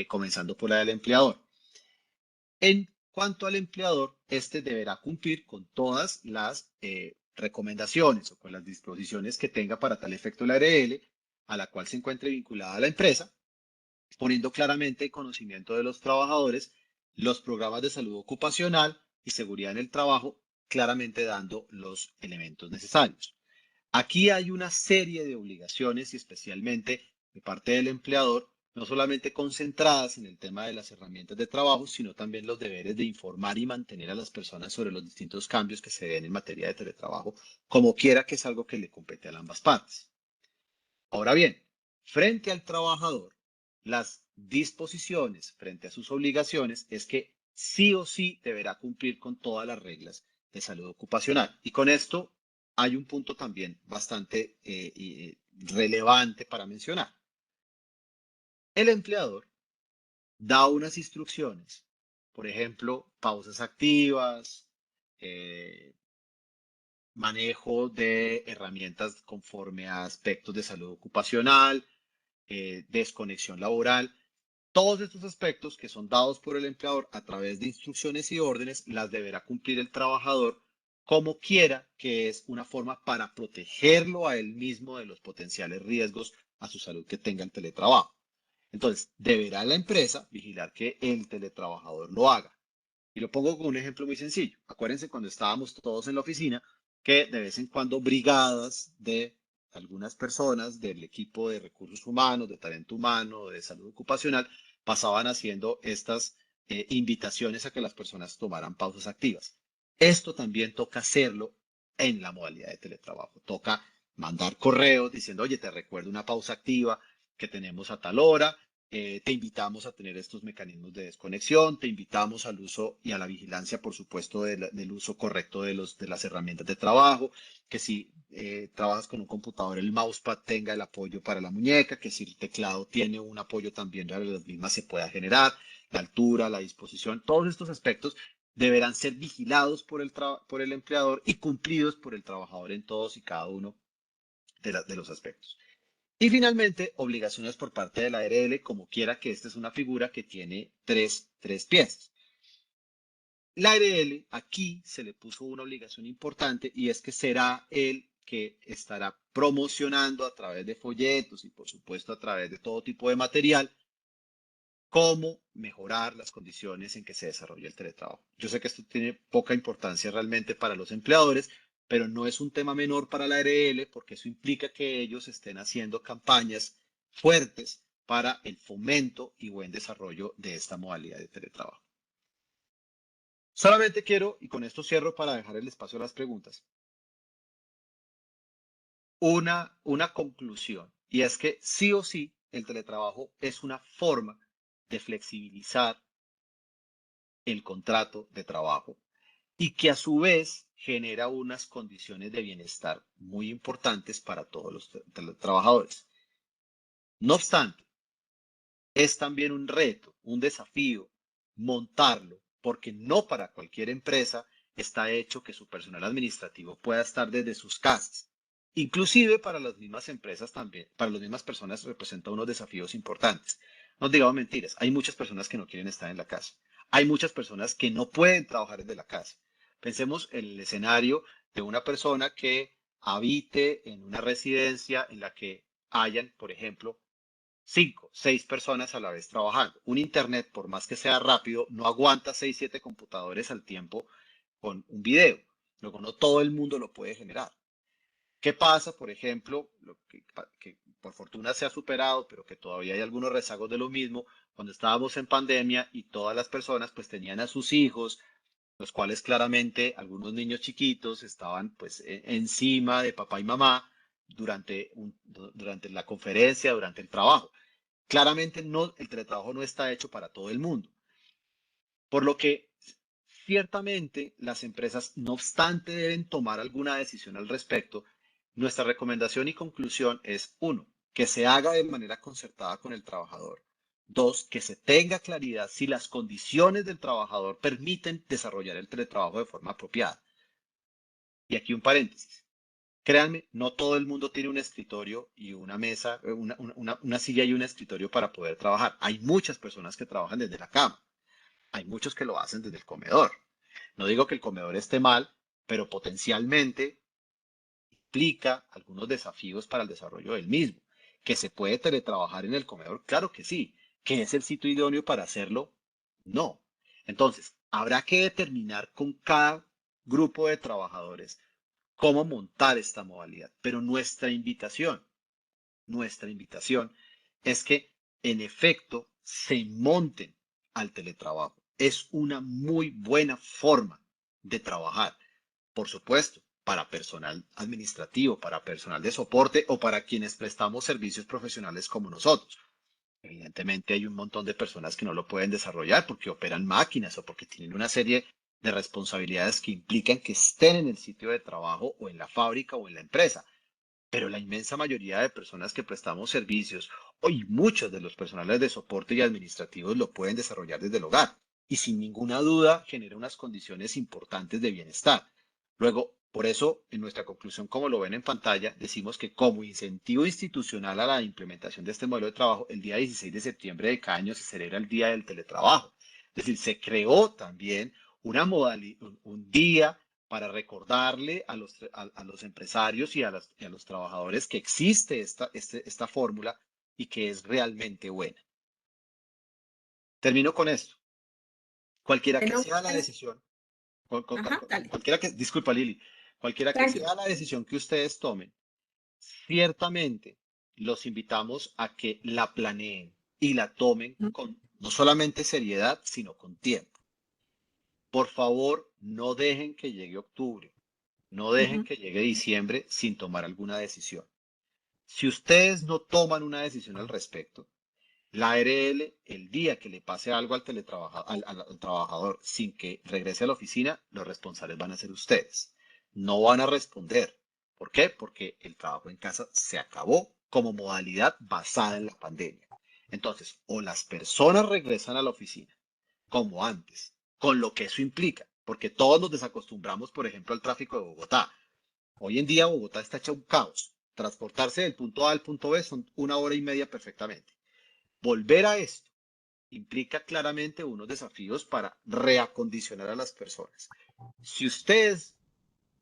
Speaker 3: comenzando por la del empleador? En cuanto al empleador, este deberá cumplir con todas las recomendaciones o con las disposiciones que tenga para tal efecto la ARL, a la cual se encuentre vinculada la empresa, poniendo claramente en conocimiento de los trabajadores los programas de salud ocupacional y seguridad en el trabajo, claramente dando los elementos necesarios. Aquí hay una serie de obligaciones y especialmente de parte del empleador, no solamente concentradas en el tema de las herramientas de trabajo, sino también los deberes de informar y mantener a las personas sobre los distintos cambios que se den en materia de teletrabajo, como quiera que es algo que le compete a ambas partes. Ahora bien, frente al trabajador, las disposiciones frente a sus obligaciones es que sí o sí deberá cumplir con todas las reglas de salud ocupacional. Y con esto hay un punto también bastante relevante para mencionar. El empleador da unas instrucciones, por ejemplo, pausas activas, eh, manejo de herramientas conforme a aspectos de salud ocupacional, desconexión laboral. Todos estos aspectos que son dados por el empleador a través de instrucciones y órdenes las deberá cumplir el trabajador como quiera, que es una forma para protegerlo a él mismo de los potenciales riesgos a su salud que tenga el teletrabajo. Entonces, deberá la empresa vigilar que el teletrabajador lo haga. Y lo pongo con un ejemplo muy sencillo. Acuérdense cuando estábamos todos en la oficina que de vez en cuando brigadas de algunas personas del equipo de recursos humanos, de talento humano, de salud ocupacional, pasaban haciendo estas invitaciones a que las personas tomaran pausas activas. Esto también toca hacerlo en la modalidad de teletrabajo. Toca mandar correos diciendo, oye, te recuerdo una pausa activa que tenemos a tal hora, te invitamos a tener estos mecanismos de desconexión, te invitamos al uso y a la vigilancia, por supuesto, del uso correcto de las herramientas de trabajo, que si trabajas con un computador, el mousepad tenga el apoyo para la muñeca, que si el teclado tiene un apoyo también para las mismas se pueda generar, la altura, la disposición, todos estos aspectos deberán ser vigilados por el empleador y cumplidos por el trabajador en todos y cada uno de los aspectos. Y finalmente, obligaciones por parte de la ARL, como quiera que esta es una figura que tiene tres piezas. La ARL aquí se le puso una obligación importante y es que será el que estará promocionando a través de folletos y por supuesto a través de todo tipo de material cómo mejorar las condiciones en que se desarrolla el teletrabajo. Yo sé que esto tiene poca importancia realmente para los empleadores, pero no es un tema menor para la ARL porque eso implica que ellos estén haciendo campañas fuertes para el fomento y buen desarrollo de esta modalidad de teletrabajo. Solamente quiero, y con esto cierro para dejar el espacio a las preguntas, una conclusión, y es que sí o sí el teletrabajo es una forma de flexibilizar el contrato de trabajo y que a su vez genera unas condiciones de bienestar muy importantes para todos los trabajadores. No obstante, es también un reto, un desafío montarlo, porque no para cualquier empresa está hecho que su personal administrativo pueda estar desde sus casas. Inclusive para las mismas empresas también, para las mismas personas representa unos desafíos importantes. No digamos mentiras, hay muchas personas que no quieren estar en la casa. Hay muchas personas que no pueden trabajar desde la casa. Pensemos en el escenario de una persona que habite en una residencia en la que hayan, por ejemplo, 5, 6 personas a la vez trabajando. Un internet, por más que sea rápido, no aguanta 6, 7 computadores al tiempo con un video. Luego, no todo el mundo lo puede generar. ¿Qué pasa, por ejemplo, lo que por fortuna se ha superado, pero que todavía hay algunos rezagos de lo mismo, cuando estábamos en pandemia y todas las personas pues tenían a sus hijos, los cuales claramente algunos niños chiquitos estaban pues encima de papá y mamá durante la conferencia, durante el trabajo. Claramente no, el teletrabajo no está hecho para todo el mundo. Por lo que ciertamente las empresas, no obstante, deben tomar alguna decisión al respecto. Nuestra recomendación y conclusión es, uno, que se haga de manera concertada con el trabajador. Dos, que se tenga claridad si las condiciones del trabajador permiten desarrollar el teletrabajo de forma apropiada. Y aquí un paréntesis. Créanme, no todo el mundo tiene un escritorio y una mesa, una silla y un escritorio para poder trabajar. Hay muchas personas que trabajan desde la cama. Hay muchos que lo hacen desde el comedor. No digo que el comedor esté mal, pero potencialmente implica algunos desafíos para el desarrollo del mismo. ¿Que se puede teletrabajar en el comedor? Claro que sí. ¿Que es el sitio idóneo para hacerlo? No. Entonces, habrá que determinar con cada grupo de trabajadores cómo montar esta modalidad. Pero nuestra invitación es que en efecto se monten al teletrabajo. Es una muy buena forma de trabajar. Por supuesto, para personal administrativo, para personal de soporte o para quienes prestamos servicios profesionales como nosotros. Evidentemente hay un montón de personas que no lo pueden desarrollar porque operan máquinas o porque tienen una serie de responsabilidades que implican que estén en el sitio de trabajo o en la fábrica o en la empresa. Pero la inmensa mayoría de personas que prestamos servicios, hoy muchos de los personales de soporte y administrativos lo pueden desarrollar desde el hogar y sin ninguna duda genera unas condiciones importantes de bienestar. Luego, por eso, en nuestra conclusión, como lo ven en pantalla, decimos que como incentivo institucional a la implementación de este modelo de trabajo, el día 16 de septiembre de cada año se celebra el Día del Teletrabajo. Es decir, se creó también una modalidad, un día para recordarle a los empresarios y a los trabajadores que existe esta fórmula y que es realmente buena. Termino con esto. Cualquiera que
Speaker 1: Bueno,
Speaker 3: sea la decisión,
Speaker 1: ajá, dale,
Speaker 3: cualquiera que, disculpa Lili, cualquiera que
Speaker 1: tranquilo.
Speaker 3: sea la decisión que ustedes tomen, ciertamente los invitamos a que la planeen y la tomen con no solamente seriedad, sino con tiempo. Por favor, no dejen que llegue octubre, no dejen
Speaker 1: Ujú.
Speaker 3: que llegue diciembre sin tomar alguna decisión. Si ustedes no toman una decisión al respecto, la ARL, el día que le pase algo al trabajador sin que regrese a la oficina, los responsables van a ser ustedes. No van a responder. ¿Por qué? Porque el trabajo en casa se acabó como modalidad basada en la pandemia. Entonces, o las personas regresan a la oficina como antes, con lo que eso implica, porque todos nos desacostumbramos, por ejemplo, al tráfico de Bogotá. Hoy en día Bogotá está hecha un caos. Transportarse del punto A al punto B son 1 hora y media perfectamente. Volver a esto implica claramente unos desafíos para reacondicionar a las personas. Si ustedes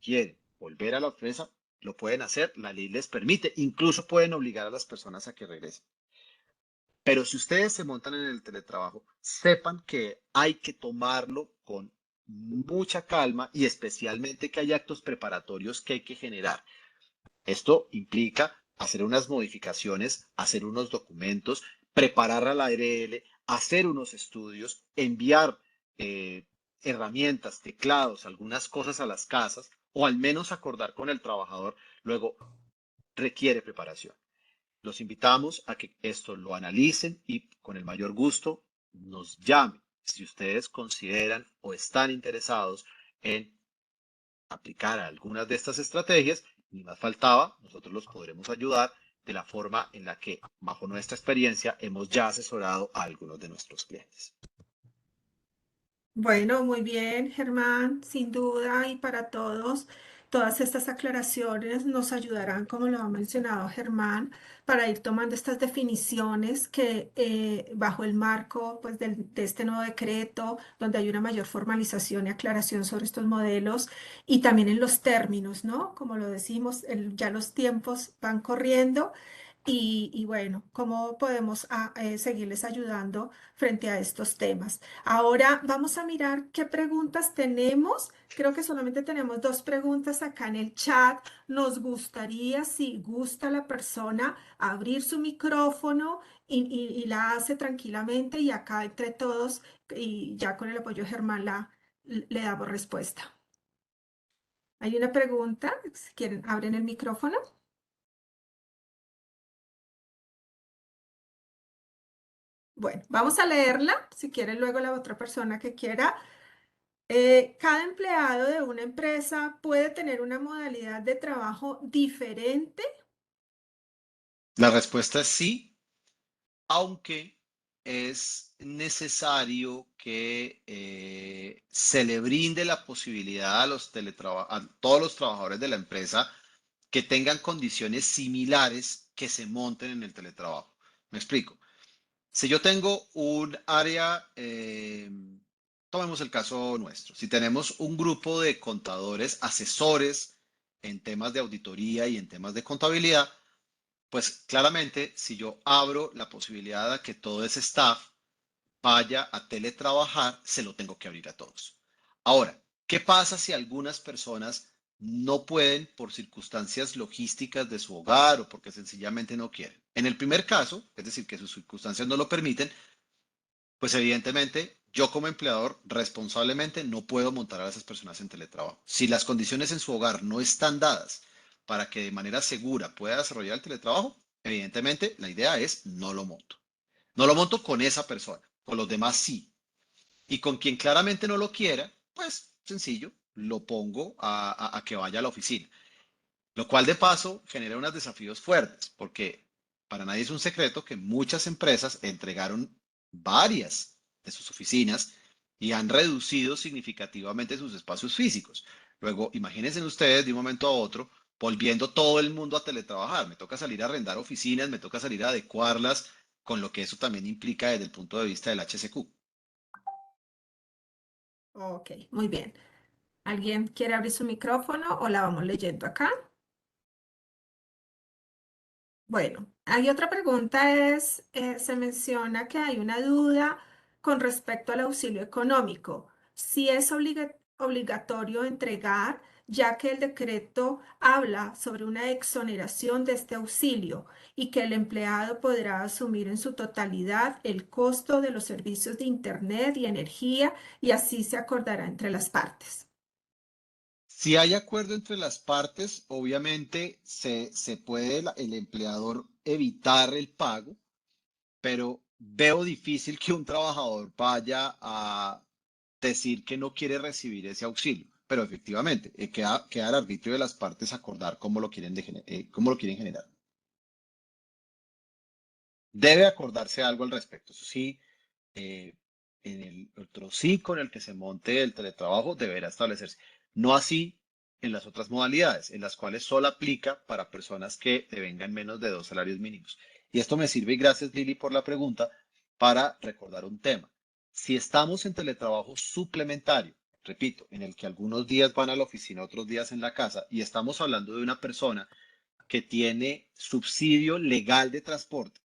Speaker 3: quieren volver a la empresa, lo pueden hacer, la ley les permite, incluso pueden obligar a las personas a que regresen. Pero si ustedes se montan en el teletrabajo, sepan que hay que tomarlo con mucha calma y especialmente que hay actos preparatorios que hay que generar. Esto implica hacer unas modificaciones, hacer unos documentos, preparar a la ARL, hacer unos estudios, enviar eh, herramientas, teclados, algunas cosas a las casas o al menos acordar con el trabajador. Luego requiere preparación. Los invitamos a que esto lo analicen y con el mayor gusto nos llamen si ustedes consideran o están interesados en aplicar algunas de estas estrategias. Ni más faltaba, nosotros los podremos ayudar de la forma en la que, bajo nuestra experiencia, hemos ya asesorado a algunos de nuestros clientes.
Speaker 1: Bueno, muy bien, Germán, sin duda, y para todos, todas estas aclaraciones nos ayudarán, como lo ha mencionado Germán, para ir tomando estas definiciones que bajo el marco pues, de este nuevo decreto, donde hay una mayor formalización y aclaración sobre estos modelos, y también en los términos, ¿no? Como lo decimos, ya los tiempos van corriendo. Y bueno, ¿cómo podemos seguirles ayudando frente a estos temas? Ahora vamos a mirar qué preguntas tenemos. Creo que solamente tenemos dos preguntas acá en el chat. Nos gustaría, si gusta la persona, abrir su micrófono y la hace tranquilamente y acá entre todos y ya con el apoyo de Germán le damos respuesta. Hay una pregunta, si quieren, abren el micrófono. Bueno, vamos a leerla. Si quiere, luego la otra persona que quiera. Cada empleado de una empresa puede tener una modalidad de trabajo diferente.
Speaker 3: La respuesta es sí, aunque es necesario que se le brinde la posibilidad a todos los trabajadores de la empresa que tengan condiciones similares que se monten en el teletrabajo. Me explico. Si yo tengo un área, tomemos el caso nuestro, si tenemos un grupo de contadores, asesores en temas de auditoría y en temas de contabilidad, pues claramente si yo abro la posibilidad de que todo ese staff vaya a teletrabajar, se lo tengo que abrir a todos. Ahora, ¿qué pasa si algunas personas no pueden por circunstancias logísticas de su hogar o porque sencillamente no quieren? En el primer caso, es decir, que sus circunstancias no lo permiten, pues evidentemente yo como empleador responsablemente no puedo montar a esas personas en teletrabajo. Si las condiciones en su hogar no están dadas para que de manera segura pueda desarrollar el teletrabajo, evidentemente la idea es no lo monto. No lo monto con esa persona, con los demás sí. Y con quien claramente no lo quiera, pues sencillo, lo pongo a que vaya a la oficina. Lo cual de paso genera unos desafíos fuertes, porque para nadie es un secreto que muchas empresas entregaron varias de sus oficinas y han reducido significativamente sus espacios físicos. Luego, imagínense ustedes de un momento a otro volviendo todo el mundo a teletrabajar. Me toca salir a arrendar oficinas, me toca salir a adecuarlas, con lo que eso también implica desde el punto de vista del HSQ.
Speaker 1: Ok, muy bien. ¿Alguien quiere abrir su micrófono o la vamos leyendo acá? Bueno, hay otra pregunta, se menciona que hay una duda con respecto al auxilio económico. Si es obligatorio entregar, ya que el decreto habla sobre una exoneración de este auxilio y que el empleado podrá asumir en su totalidad el costo de los servicios de Internet y energía y así se acordará entre las partes.
Speaker 3: Si hay acuerdo entre las partes, obviamente se puede el empleador evitar el pago, pero veo difícil que un trabajador vaya a decir que no quiere recibir ese auxilio. Pero efectivamente, queda al arbitrio de las partes acordar cómo lo quieren, cómo lo quieren generar. Debe acordarse algo al respecto. Eso sí, eh, en el otro sí con el que se monte el teletrabajo deberá establecerse. No así en las otras modalidades, en las cuales solo aplica para personas que devengan menos de 2 salarios mínimos. Y esto me sirve, y gracias Lili por la pregunta, para recordar un tema. Si estamos en teletrabajo suplementario, repito, en el que algunos días van a la oficina, otros días en la casa, y estamos hablando de una persona que tiene subsidio legal de transporte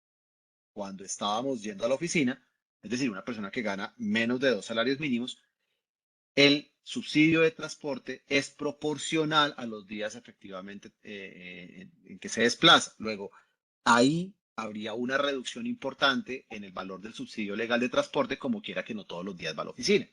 Speaker 3: cuando estábamos yendo a la oficina, es decir, una persona que gana menos de 2 salarios mínimos, el subsidio de transporte es proporcional a los días efectivamente en que se desplaza. Luego, ahí habría una reducción importante en el valor del subsidio legal de transporte, como quiera que no todos los días va a la oficina.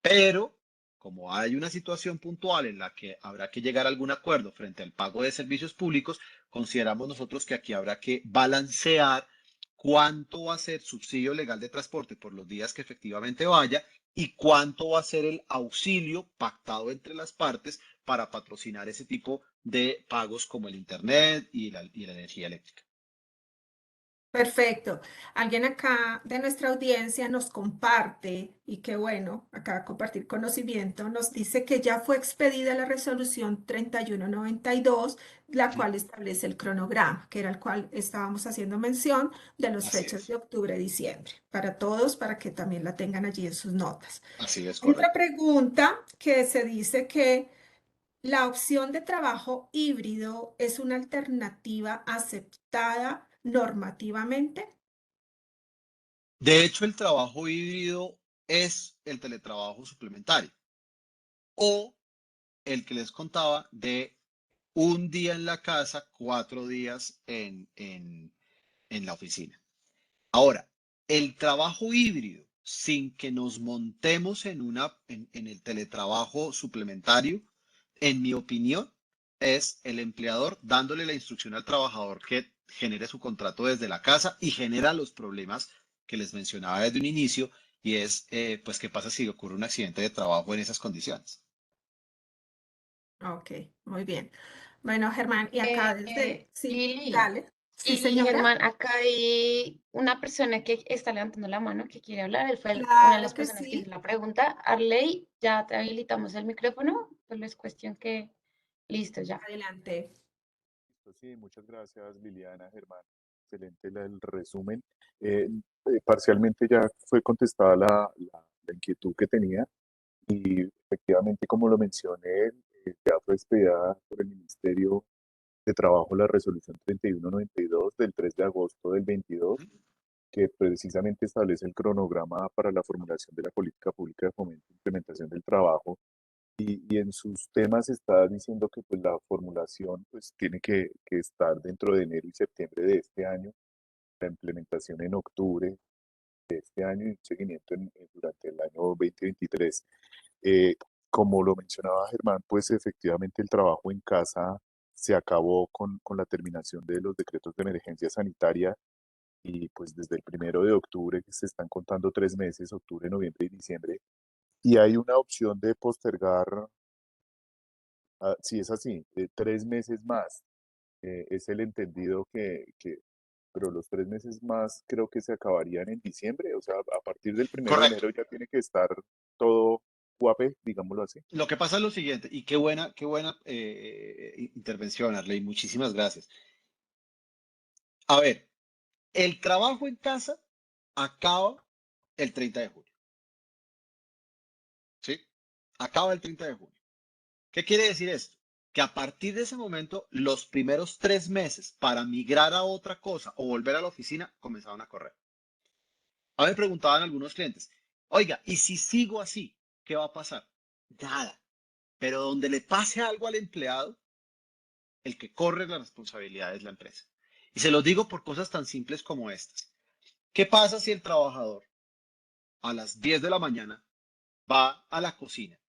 Speaker 3: Pero, como hay una situación puntual en la que habrá que llegar a algún acuerdo frente al pago de servicios públicos, consideramos nosotros que aquí habrá que balancear cuánto va a ser subsidio legal de transporte por los días que efectivamente vaya y cuánto va a ser el auxilio pactado entre las partes para patrocinar ese tipo de pagos como el Internet y la energía eléctrica.
Speaker 1: Perfecto. Alguien acá de nuestra audiencia nos comparte, y qué bueno, acá compartir conocimiento, nos dice que ya fue expedida la resolución 3192, la
Speaker 3: Ujú.
Speaker 1: cual establece el cronograma, que era el cual estábamos haciendo mención de las
Speaker 3: Así
Speaker 1: fechas
Speaker 3: es,
Speaker 1: de octubre y diciembre, para todos, para que también la tengan allí en sus notas.
Speaker 3: así es
Speaker 1: Hay otra
Speaker 3: correcto.
Speaker 1: pregunta que se dice que la opción de trabajo híbrido es una alternativa aceptada normativamente.
Speaker 3: De hecho, el trabajo híbrido es el teletrabajo suplementario o el que les contaba de un día en la casa, 4 días en la oficina. Ahora, el trabajo híbrido, sin que nos montemos en el teletrabajo suplementario, en mi opinión, es el empleador dándole la instrucción al trabajador que genere su contrato desde la casa y genera los problemas que les mencionaba desde un inicio, y es, pues, ¿qué pasa si ocurre un accidente de trabajo en esas condiciones?
Speaker 1: Ok, muy bien. Bueno, Germán, y acá desde, sí,
Speaker 2: Lili,
Speaker 1: dale. Sí,
Speaker 2: y
Speaker 1: señora.
Speaker 2: Germán, acá hay una persona que está levantando la mano que quiere hablar. Él fue una de
Speaker 1: Claro
Speaker 2: las
Speaker 1: que
Speaker 2: personas que hizo
Speaker 1: sí.
Speaker 2: la pregunta. Arley, ya te habilitamos el micrófono. Solo es cuestión que, listo, ya.
Speaker 1: Adelante.
Speaker 4: Sí, muchas gracias Liliana, Germán. Excelente el resumen. Parcialmente ya fue contestada la inquietud que tenía y efectivamente, como lo mencioné, ya fue expedida por el Ministerio de Trabajo la resolución 3192 del 3 de agosto del 22, que precisamente establece el cronograma para la formulación de la política pública de fomento e implementación del trabajo y en sus temas está diciendo que pues, la formulación pues, tiene que estar dentro de enero y septiembre de este año, la implementación en octubre de este año y un seguimiento durante el año 2023. Eh, Como lo mencionaba Germán, pues efectivamente el trabajo en casa se acabó con la terminación de los decretos de emergencia sanitaria y pues desde el 1 de octubre, que se están contando 3 meses, octubre, noviembre y diciembre, Y hay una opción de postergar, si es así, 3 meses más. Es el entendido pero los 3 meses más creo que se acabarían en diciembre, o sea, a partir del 1 de
Speaker 3: Correcto.
Speaker 4: enero ya tiene que estar todo guape, digámoslo así.
Speaker 3: Lo que pasa es lo siguiente, y qué buena intervención, Arley, muchísimas gracias. A ver, el trabajo en casa acaba el 30 de junio, ¿sí? Acaba el 30 de junio. ¿Qué quiere decir esto? Que a partir de ese momento, los primeros 3 meses para migrar a otra cosa o volver a la oficina comenzaron a correr. A mí me preguntaban algunos clientes, oiga, ¿y si sigo así? ¿Qué va a pasar? Nada. Pero donde le pase algo al empleado, el que corre la responsabilidad es la empresa. Y se los digo por cosas tan simples como estas. ¿Qué pasa si el trabajador a las 10 de la mañana va a la cocina,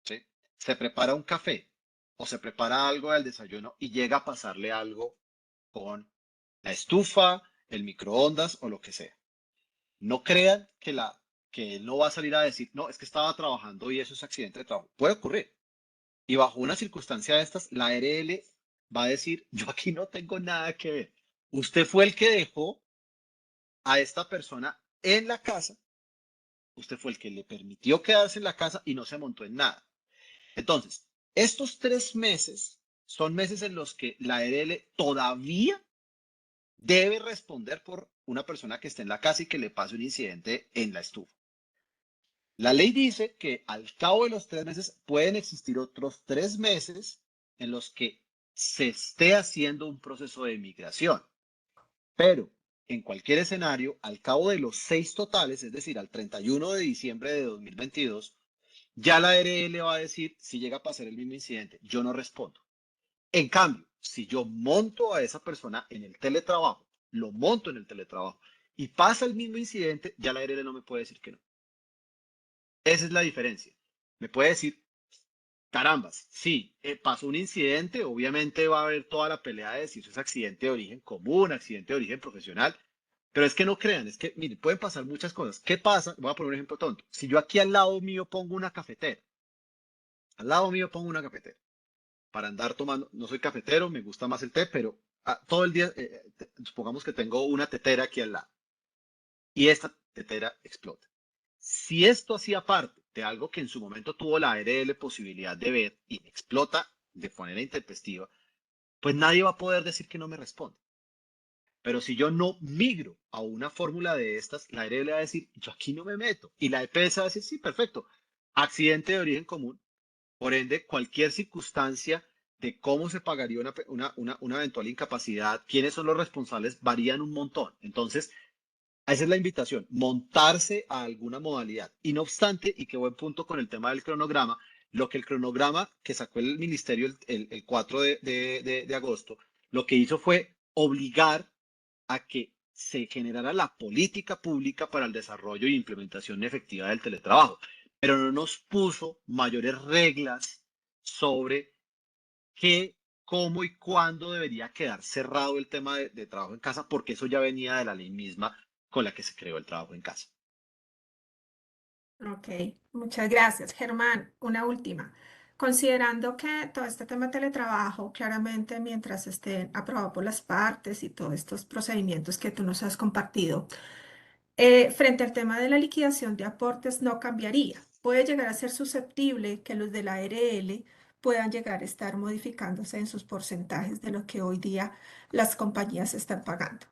Speaker 3: ¿sí? Se prepara un café o se prepara algo del desayuno y llega a pasarle algo con la estufa, el microondas o lo que sea? No crean que él no va a salir a decir, no, es que estaba trabajando y eso es accidente de trabajo. Puede ocurrir. Y bajo una circunstancia de estas, la ARL va a decir, yo aquí no tengo nada que ver. Usted fue el que dejó a esta persona en la casa, usted fue el que le permitió quedarse en la casa y no se montó en nada. Entonces, estos 3 meses son meses en los que la ARL todavía debe responder por una persona que esté en la casa y que le pase un incidente en la estufa. La ley dice que al cabo de los 3 meses pueden existir otros 3 meses en los que se esté haciendo un proceso de migración, pero en cualquier escenario, al cabo de los 6 totales, es decir, al 31 de diciembre de 2022, ya la ARL va a decir si llega a pasar el mismo incidente, yo no respondo. En cambio, si yo monto a esa persona en el teletrabajo, lo monto en el teletrabajo y pasa el mismo incidente, ya la ARL no me puede decir que no. Esa es la diferencia. Me puede decir, carambas, sí, pasó un incidente, obviamente va a haber toda la pelea de si eso es accidente de origen común, accidente de origen profesional, pero es que no crean, es que, miren, pueden pasar muchas cosas. ¿Qué pasa? Voy a poner un ejemplo tonto. Si yo aquí al lado mío pongo una cafetera, al lado mío pongo una cafetera, para andar tomando, no soy cafetero, me gusta más el té, pero todo el día, supongamos que tengo una tetera aquí al lado y esta tetera explota. Si esto hacía parte de algo que en su momento tuvo la ARL posibilidad de ver y explota de manera intempestiva, pues nadie va a poder decir que no me responde. Pero si yo no migro a una fórmula de estas, la ARL va a decir, yo aquí no me meto. Y la EPS va a decir, sí, perfecto, accidente de origen común. Por ende, cualquier circunstancia de cómo se pagaría una eventual incapacidad, quiénes son los responsables, varían un montón. Entonces, esa es la invitación, montarse a alguna modalidad. Y no obstante, y qué buen punto con el tema del cronograma, lo que el cronograma que sacó el ministerio el 4 de agosto, lo que hizo fue obligar a que se generara la política pública para el desarrollo e implementación efectiva del teletrabajo, pero no nos puso mayores reglas sobre qué, cómo y cuándo debería quedar cerrado el tema de trabajo en casa, porque eso ya venía de la ley misma con la que se creó el trabajo en casa.
Speaker 1: Ok, muchas gracias. Germán, una última. Considerando que todo este tema de teletrabajo, claramente mientras esté aprobado por las partes y todos estos procedimientos que tú nos has compartido, frente al tema de la liquidación de aportes no cambiaría. Puede llegar a ser susceptible que los de la ARL puedan llegar a estar modificándose en sus porcentajes de lo que hoy día las compañías están pagando.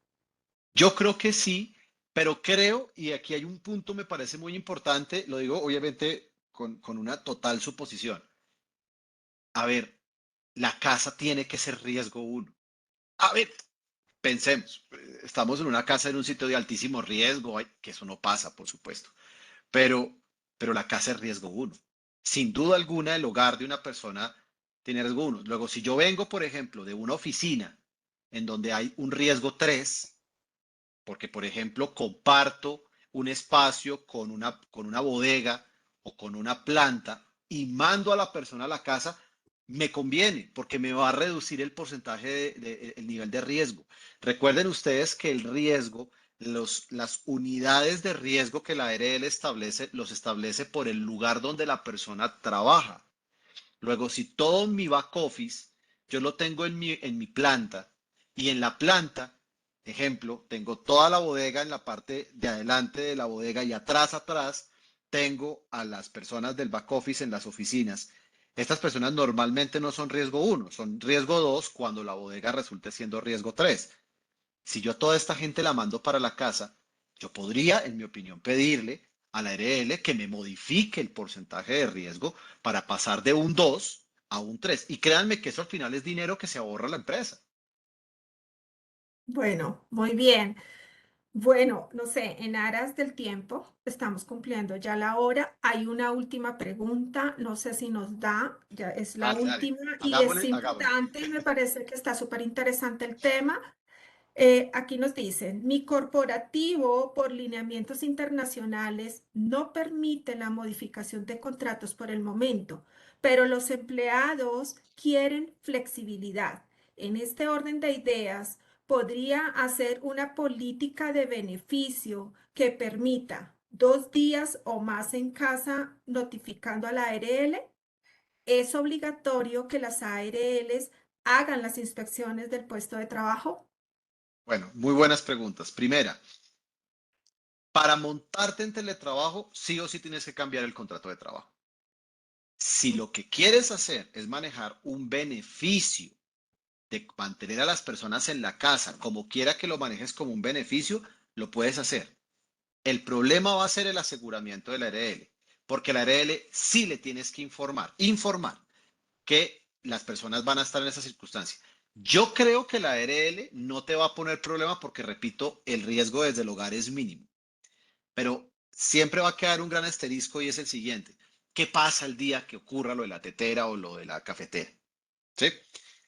Speaker 3: Yo creo que sí, pero creo, y aquí hay un punto me parece muy importante, lo digo obviamente con una total suposición. A ver, la casa tiene que ser riesgo uno. A ver, pensemos, estamos en una casa en un sitio de altísimo riesgo, que eso no pasa, por supuesto, pero, pero la casa es riesgo uno. Sin duda alguna, el hogar de una persona tiene riesgo uno. Luego, si yo vengo, por ejemplo, de una oficina en donde hay un riesgo 3, porque, por ejemplo, comparto un espacio con una bodega o con una planta y mando a la persona a la casa, me conviene porque me va a reducir el porcentaje el nivel de riesgo. Recuerden ustedes que el riesgo las unidades de riesgo que la ARL establece, los establece por el lugar donde la persona trabaja. Luego, si todo mi back office yo lo tengo en mi planta y en la planta, ejemplo, tengo toda la bodega en la parte de adelante de la bodega y atrás tengo a las personas del back office en las oficinas. Estas personas normalmente no son riesgo 1, son riesgo 2 cuando la bodega resulte siendo riesgo 3. Si yo a toda esta gente la mando para la casa, yo podría, en mi opinión, pedirle a la ARL que me modifique el porcentaje de riesgo para pasar de un 2 a un 3. Y créanme que eso al final es dinero que se ahorra la empresa.
Speaker 1: Bueno, muy bien. Bueno, no sé, en aras del tiempo, estamos cumpliendo ya la hora. Hay una última pregunta, no sé si nos da, ya es la
Speaker 3: Dale, dale.
Speaker 1: última y es
Speaker 3: Hagámosle, hagámosle.
Speaker 1: importante y me parece que está súper interesante el tema. Aquí nos dicen, mi corporativo por lineamientos internacionales no permite la modificación de contratos por el momento, pero los empleados quieren flexibilidad. En este orden de ideas, podría hacer una política de beneficio que permita 2 días o más en casa notificando a la ARL. ¿Es obligatorio que las ARLs hagan las inspecciones del puesto de trabajo?
Speaker 3: Bueno, muy buenas preguntas. Primera, para montarte en teletrabajo, sí o sí tienes que cambiar el contrato de trabajo. Si lo que quieres hacer es manejar un beneficio de mantener a las personas en la casa, como quiera que lo manejes como un beneficio, lo puedes hacer. El problema va a ser el aseguramiento de la ARL, porque la ARL sí le tienes que informar que las personas van a estar en esa circunstancia. Yo creo que la ARL no te va a poner problema porque, repito, el riesgo desde el hogar es mínimo, pero siempre va a quedar un gran asterisco y es el siguiente. ¿Qué pasa el día que ocurra lo de la tetera o lo de la cafetera? ¿Sí?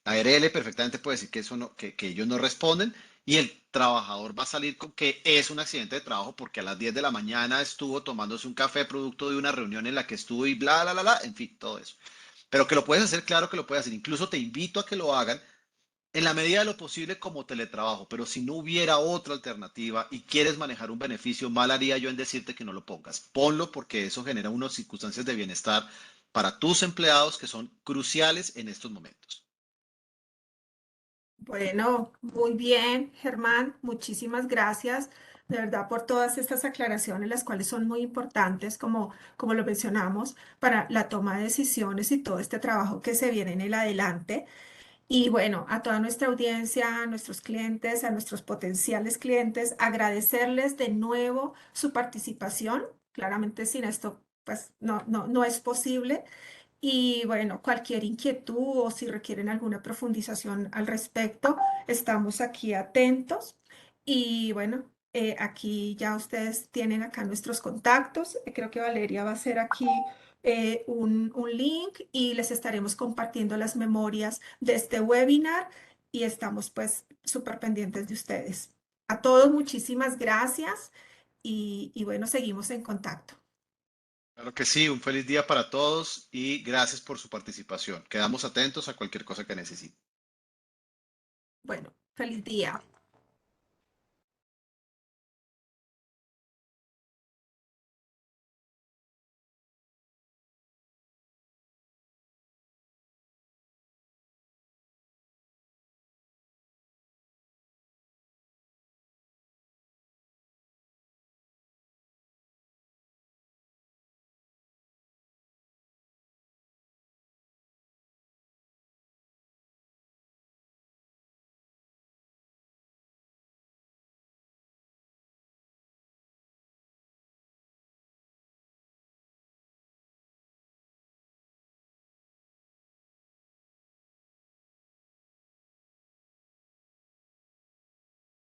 Speaker 3: La ARL perfectamente puede decir que, eso no, que ellos no responden y el trabajador va a salir con que es un accidente de trabajo porque a las 10 de la mañana estuvo tomándose un café producto de una reunión en la que estuvo y bla, bla, bla, bla, en fin, todo eso. Pero que lo puedes hacer, claro que lo puedes hacer. Incluso te invito a que lo hagan en la medida de lo posible como teletrabajo, pero si no hubiera otra alternativa y quieres manejar un beneficio, mal haría yo en decirte que no lo pongas. Ponlo porque eso genera unas circunstancias de bienestar para tus empleados que son cruciales en estos momentos.
Speaker 1: Bueno, muy bien, Germán, muchísimas gracias de verdad por todas estas aclaraciones, las cuales son muy importantes, como lo mencionamos, para la toma de decisiones y todo este trabajo que se viene en el adelante. Y bueno, a toda nuestra audiencia, a nuestros clientes, a nuestros potenciales clientes, agradecerles de nuevo su participación. Claramente sin esto, pues no es posible. Y bueno, cualquier inquietud o si requieren alguna profundización al respecto, estamos aquí atentos. Y bueno, aquí ya ustedes tienen acá nuestros contactos. Creo que Valeria va a hacer aquí un link y les estaremos compartiendo las memorias de este webinar y estamos pues súper pendientes de ustedes. A todos muchísimas gracias y bueno, seguimos en contacto.
Speaker 3: Claro que sí, un feliz día para todos y gracias por su participación. Quedamos atentos a cualquier cosa que necesiten.
Speaker 1: Bueno, feliz día.